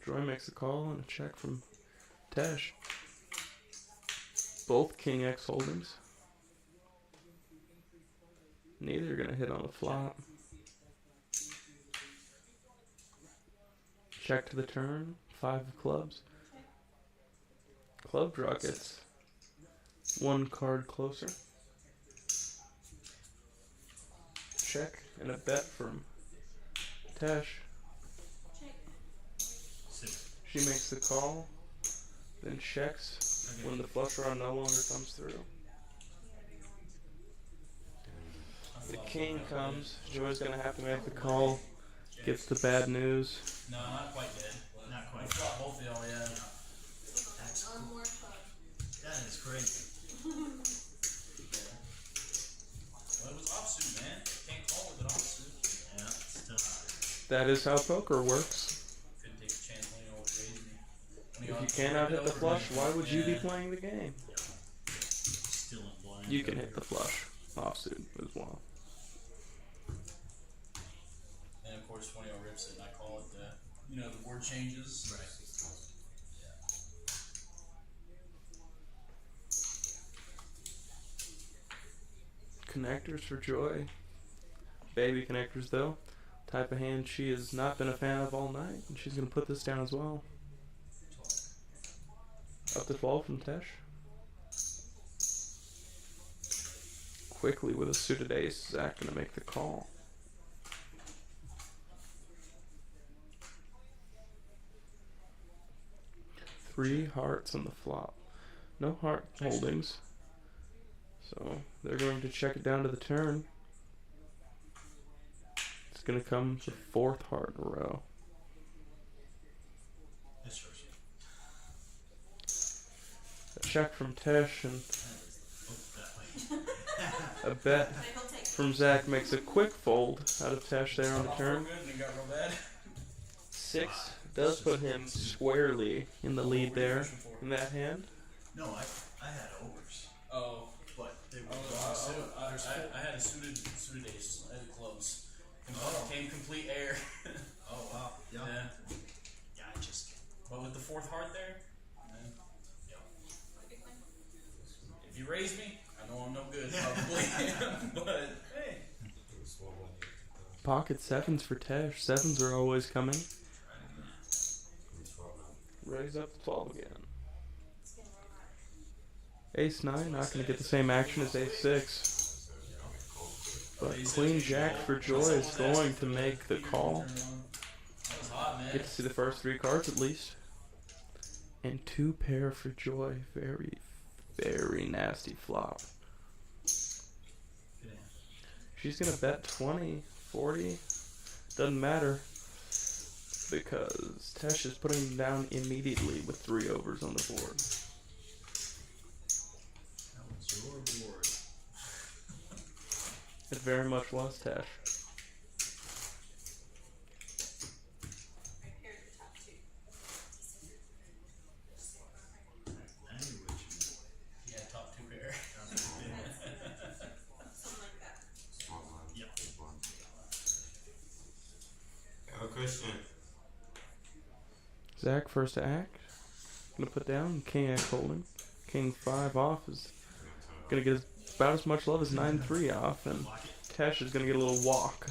B: Joy makes a call and a check from Tesh. Both King X holdings. Neither are gonna hit on the flop. Check to the turn. 5 of clubs. Club draw gets one card closer. Check and a bet from Tesh.
E: Check.
B: She makes the call, then checks when the flush draw no longer comes through. The king comes. Joy's gonna have to make the call. Gets the bad news.
F: No, not quite dead.
G: Not
F: I
G: quite.
F: fought both of y'all, yeah.
G: That's
E: One more club.
G: That is crazy.
F: Well, it was offsuit, man. Can't call with an offsuit.
G: Yeah, still.
B: That is how poker works.
F: Couldn't take a chance when you raised me.
B: If you cannot hit the flush, why would you be playing the game?
G: Still in blind.
B: You can hit the flush offsuit as well.
F: And of course, when y'all rips it, and I call it the board changes.
G: Right.
B: Connectors for Joy. Baby connectors though. Type of hand she has not been a fan of all night, and she's gonna put this down as well. Up to 12 from Tesh. Quickly with a suited ace, Zach gonna make the call. Three hearts on the flop. No heart holdings. So they're going to check it down to the turn. It's gonna come the 4th heart in a row.
G: It's yours.
B: A check from Tesh and
G: Oh, that way.
B: a bet
E: He'll take.
B: from Zach makes a quick fold out of Tesh there on the turn.
F: Good and it got real bad.
B: 6 does put him squarely in the lead there in that hand.
G: No, I had overs,
F: Oh.
G: but they were
F: I had a suited ace. I had clubs. Came complete air.
G: Oh wow. Yeah.
F: Yeah.
G: Yeah, I just.
F: But with the 4th heart there, if you raise me, I know I'm no good probably. But hey.
B: Pocket 7s for Tesh. 7s are always coming. Raise up to 12 again. Ace 9, not going to get the same action as Ace 6. But Queen Jack for Joy is going to make the call.
F: That was hot, man.
B: Get to see the first 3 cards at least. And 2 pair for Joy. Very, very nasty flop. She's going to bet 20, 40. Doesn't matter. Because Tesh is putting him down immediately with 3 overs on the board.
G: That was your board.
B: It very much was Tesh.
E: Right here at the top 2.
G: I knew what you meant.
F: Yeah, top 2 pair.
E: Something like that.
G: Yep.
I: Hello, Christian.
B: Zach first to act. Gonna put down King X holding. King 5 off is gonna get about as much love as 9-3 off, and Tesh is gonna get a little walk.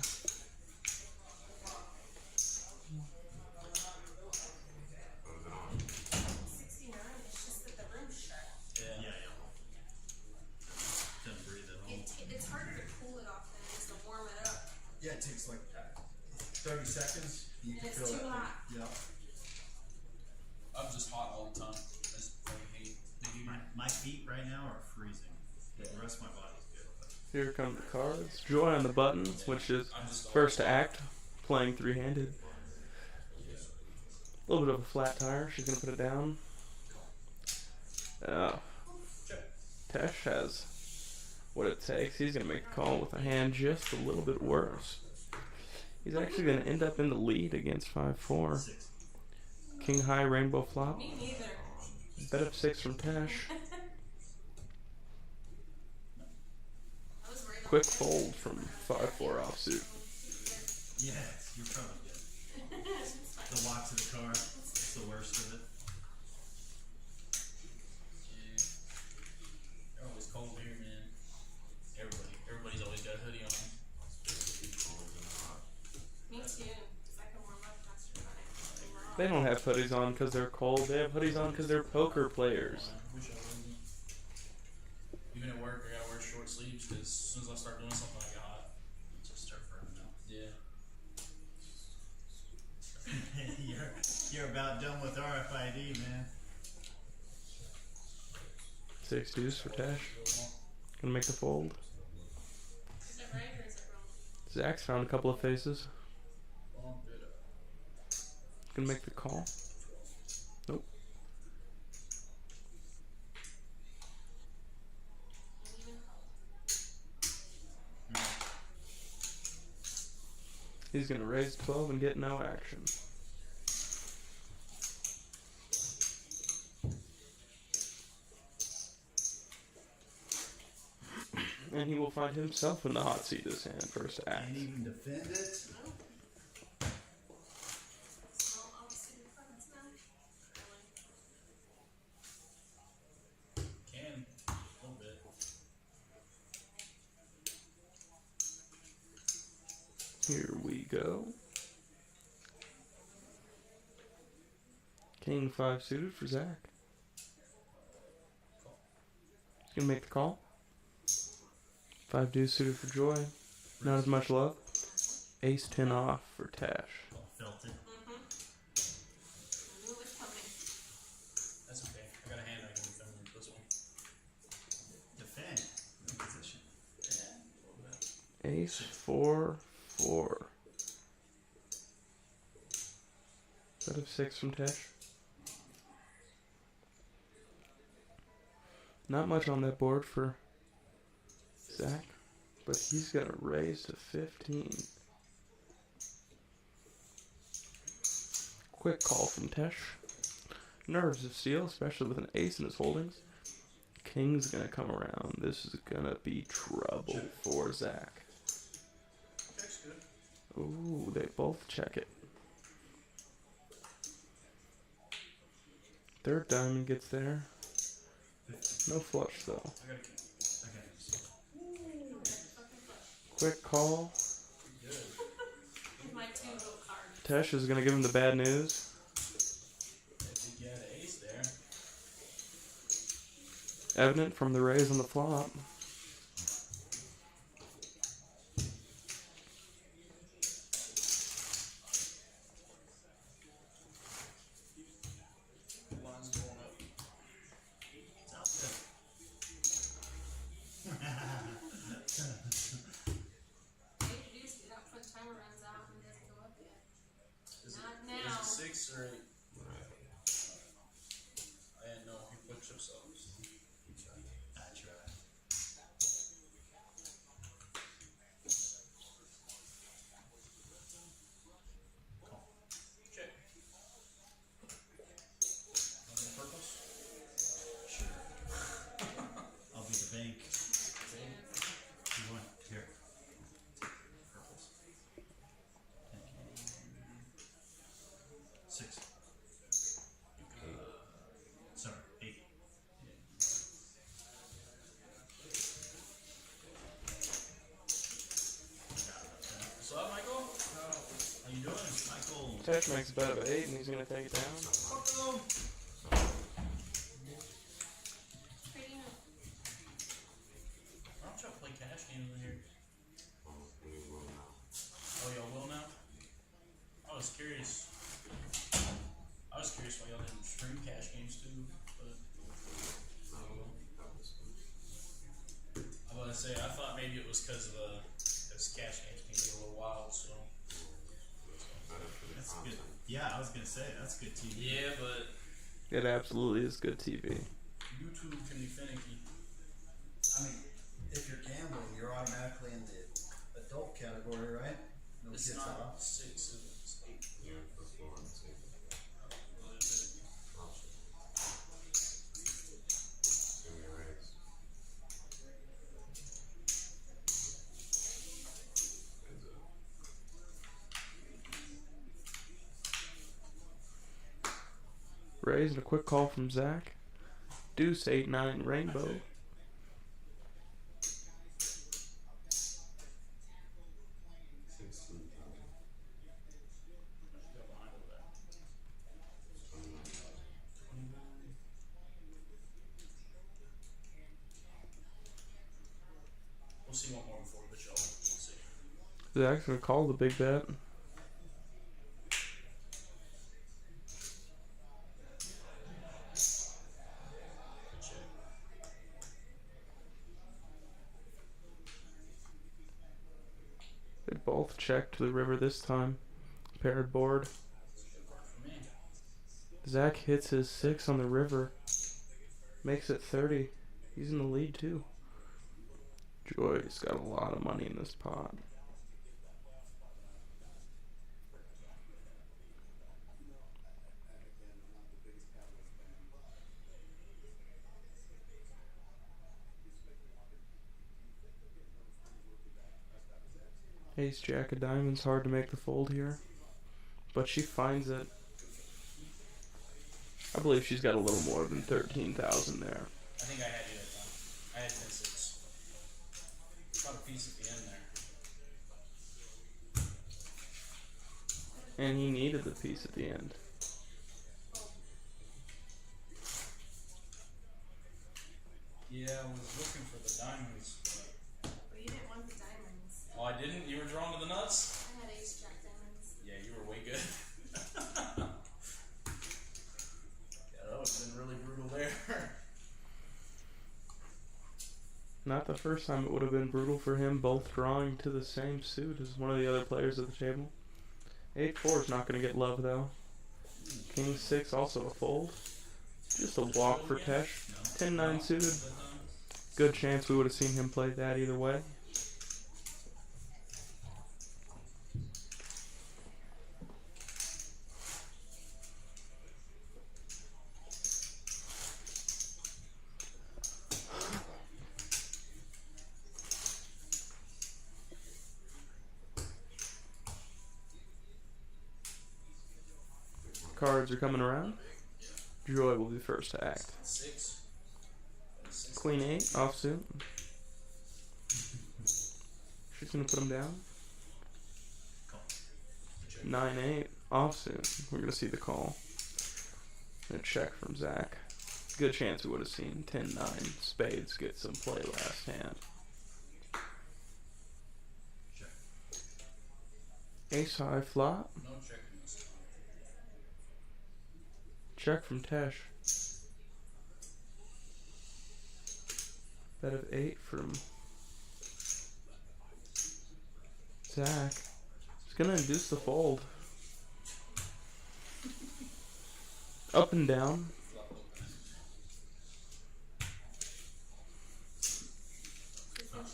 E: 69, it's just that the room's shut.
G: Yeah, yeah. Didn't breathe at all.
E: It's harder to cool it off than it is to warm it up.
C: Yeah, it takes like 30 seconds. You
E: And
C: can
E: it's
C: feel
E: too
C: that
E: hot.
C: thing. Yeah.
F: I'm just hot all the time. I just fucking hate the heat.
G: My feet right now are freezing. The rest of my body's good. But
B: Here come the cards. Joy on the button, which is
F: I'm just
B: first to act, playing 3-handed. A little bit of a flat tire. She's gonna put it down. Tesh has what it takes. He's going to make a call with a hand just a little bit worse. He's actually going to end up in the lead against 5-4.
G: 6.
B: King high rainbow flop.
E: Me neither.
B: Bet of 6 from Tesh.
E: I was worried
B: Quick fold from 5-4 offsuit.
G: Yes, you're probably good. The walk to the car, it's the worst of it.
F: Yeah. They're always cold here, man. Everybody's always got a hoodie on.
E: Me too. 'Cause I can warm up faster than I can.
B: They don't have hoodies on because they're cold. They have hoodies on because they're poker players.
F: Wish I wouldn't. Even at work, I gotta wear short sleeves because as soon as I start doing something, I get hot.
G: Just start burning out.
F: Yeah.
G: You're about done with RFID, man.
B: 6 deuce for Tesh. Gonna make the fold.
E: Is it right or is it wrong?
B: Zach's found a couple of faces.
F: Bump it up.
B: Gonna make the call. Nope.
E: Even
B: He's gonna raise 12 and get no action. And he will find himself in the hot seat this hand, first act.
G: Can't even defend it.
E: small offsuit cards now. Really?
F: Can. A little bit.
B: Here we go. King 5 suited for Zach. He's gonna make the call. 5 deuce suited for Joy. Not as much love. Ace 10 off for Tash.
G: Felt it.
E: Mm-hmm. I knew it was coming.
F: That's okay. I got a hand I can defend with this one.
G: Defend. No position.
F: Yeah, a little bit.
B: Ace 4 4. Bet of 6 from Tash. Not much on that board for Zach, but he's got a raise to 15. Quick call from Tesh. Nerves of steel, especially with an ace in his holdings. King's gonna come around. This is gonna be trouble for Zach.
C: Check's good.
B: Ooh, they both check it. Third diamond gets there. No flush though.
F: I got a king.
E: Fucking flush.
B: Quick call.
F: Good.
E: With my 2 little cards.
B: Tesh is gonna give him the bad news.
F: If you get an ace there.
B: Evident from the raise on the flop.
F: Line's going up.
G: Sounds good.
E: They introduced it up when the timer runs out and it doesn't go up yet.
F: Is
E: Not
F: it,
E: now.
F: Is it 6 or 8? I didn't know if you put chips up.
G: I tried. Call.
F: Check. Want the purples?
G: Sure. I'll be the bank.
F: Okay.
G: You want? Here.
F: Purples.
G: Thank you. 6. Sorry, 8.
F: What's up, Michael? How you doing?
G: Michael.
B: Tesh makes a bet of 8 and he's gonna take it down.
E: Trading up.
F: Why don't y'all play cash games in here? Oh, y'all will now? I was curious. I was curious why y'all didn't stream cash games too, but I will. I was gonna say, I thought maybe it was because cash games can get a little wild, so.
G: That's good. Yeah, I was gonna say, that's good TV.
F: Yeah, but
B: It absolutely is good TV.
F: YouTube can be finicky.
C: I mean, if you're gambling, you're automatically in the adult category, right? No
F: It's
C: kids
F: not
C: allowed.
F: 6, it's 8.
I: Yeah, that's the one.
F: What is it?
I: Option. Give me a raise. Heads up.
B: Raise and a quick call from Zach. Deuce 8-9 rainbow.
F: Go behind over there. 29. We'll see one more before the show. We'll see.
B: Zach's gonna call the big bet.
F: Check.
B: They both check to the river this time. Paired board.
F: Good part for me.
B: Zach hits his 6 on the river. Makes it 30. He's in the lead too. Joy's got a lot of money in this pot. Ace Jack of Diamonds, hard to make the fold here. But she finds it. I believe she's got a little more than 13,000 there.
F: I think I had you that time. I had 10-6. Got a piece at the end there.
B: And he needed the piece at the end.
F: Yeah, I was looking for the diamonds.
E: But you didn't want the diamonds.
F: Oh, I didn't? You were drawn to the nuts?
E: I had ace jack diamonds.
F: Yeah, you were way good. Yeah, that would have been really brutal there.
B: Not the first time it would have been brutal for him, both drawing to the same suit as one of the other players at the table. 8-4 is not going to get love though. King 6 also a fold. Just a walk for Tesh. 10-9 suited. Good chance we would have seen him play that either way. Cards are coming around. Joy will be first to act.
F: 6.
B: Queen 8 offsuit. She's gonna put him down. 9-8 offsuit. We're gonna see the call. And a check from Zach. Good chance we would have seen 10-9 spades get some play last hand. Ace high flop.
F: No checking this.
B: Check from Tesh. Bet of 8 from Zach. He's gonna induce the fold. Up and down.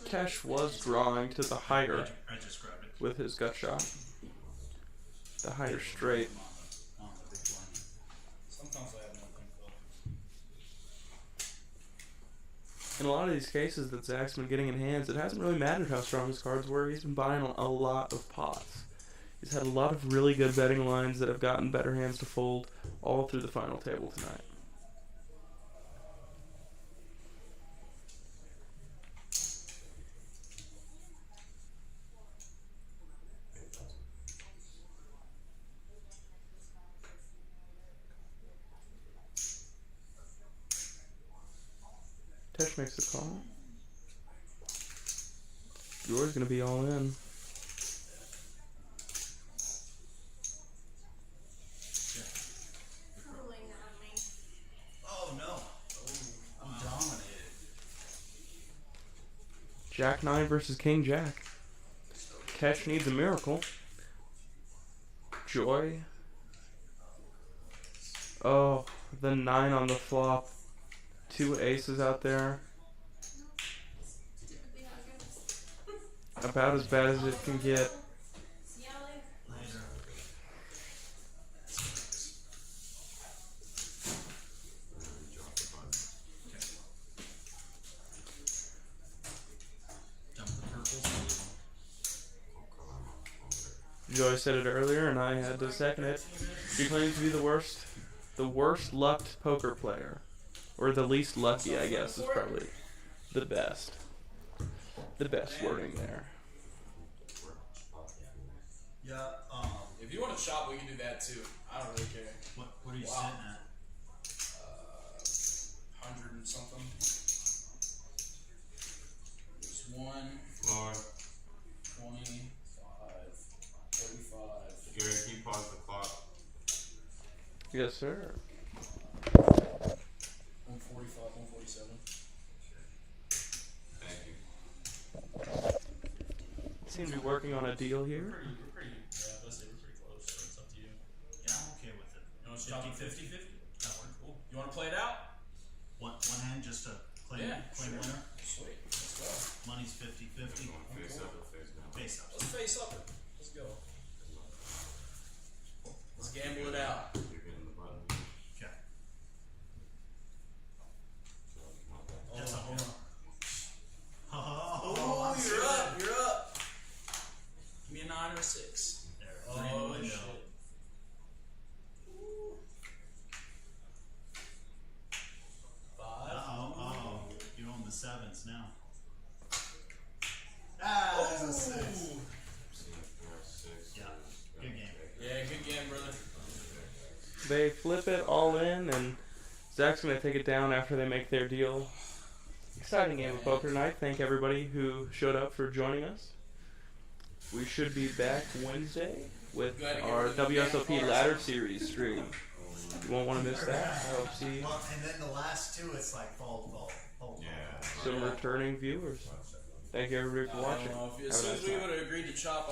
B: Tesh was drawing to the higher
C: I just grabbed it.
B: with his gut shot. The higher straight.
G: On the big blind.
F: Sometimes I have nothing though.
B: In a lot of these cases that Zach's been getting in hands, it hasn't really mattered how strong his cards were. He's been buying a lot of pots. He's had a lot of really good betting lines that have gotten better hands to fold all through the final table tonight. Tesh makes the call. Yours gonna be all in.
E: Curling on me.
C: Oh no. I'm dominated.
B: Jack 9 versus King Jack. Tesh needs a miracle. Joy. Oh, the 9 on the flop. 2 aces out there. about as bad as it can get.
E: See y'all later.
G: Later. Dump the purples.
B: Joy said it earlier, and I had to second it. She claims to be the worst lucked poker player, or the least lucky, I guess, is probably the best. The best wording there.
C: Yeah,
F: If you want to shop, we can do that too. I don't really care.
G: What are you
F: Wow.
G: sitting at?
F: 100 and something. There's 1,
I: Floor.
F: 25, 45.
I: Gary, can you pause the clock?
B: Yes, sir.
F: 145, 147.
I: Thank you.
B: Seem to be working on a deal here.
F: We're pretty, yeah, let's say we're pretty close, so it's up to you.
G: Yeah, I'm okay with it.
F: You want to shop
G: 50-50?
F: 50-50?
G: That works.
F: Cool. You want to play it out?
G: One hand just to claim,
F: Yeah,
G: claim
F: sure.
G: winner.
F: Sweet. Let's go.
G: Money's 50-50.
I: You want face up or face down?
G: Face up.
F: Let's face up it. Let's go. Let's gamble it out.
I: You're getting the button.
G: Okay.
F: Oh,
G: That's a
F: yeah.
G: Oh,
F: Oh,
G: I'm
F: you're
G: serious.
F: up. You're up. Give me a 9 or a 6.
G: There,
F: Oh,
G: green window.
F: shit. Ooh. 5.
G: Uh-oh. You're on the 7s now. Ah, there's a 6. Yeah, good game.
F: Yeah, good game, brother.
B: They flip it all in, and Zach's going to take it down after they make their deal. Exciting game of poker tonight. Thank everybody who showed up for joining us. We should be back Wednesday with our WSOP Ladder Series stream. You won't want to miss that. I hope to see
C: well, and then the last two, it's like fold.
B: some returning viewers. Thank you everybody for
F: I
B: watching.
F: don't know if
B: Have a
F: as soon
B: nice
F: as we
B: night.
F: would have agreed to chop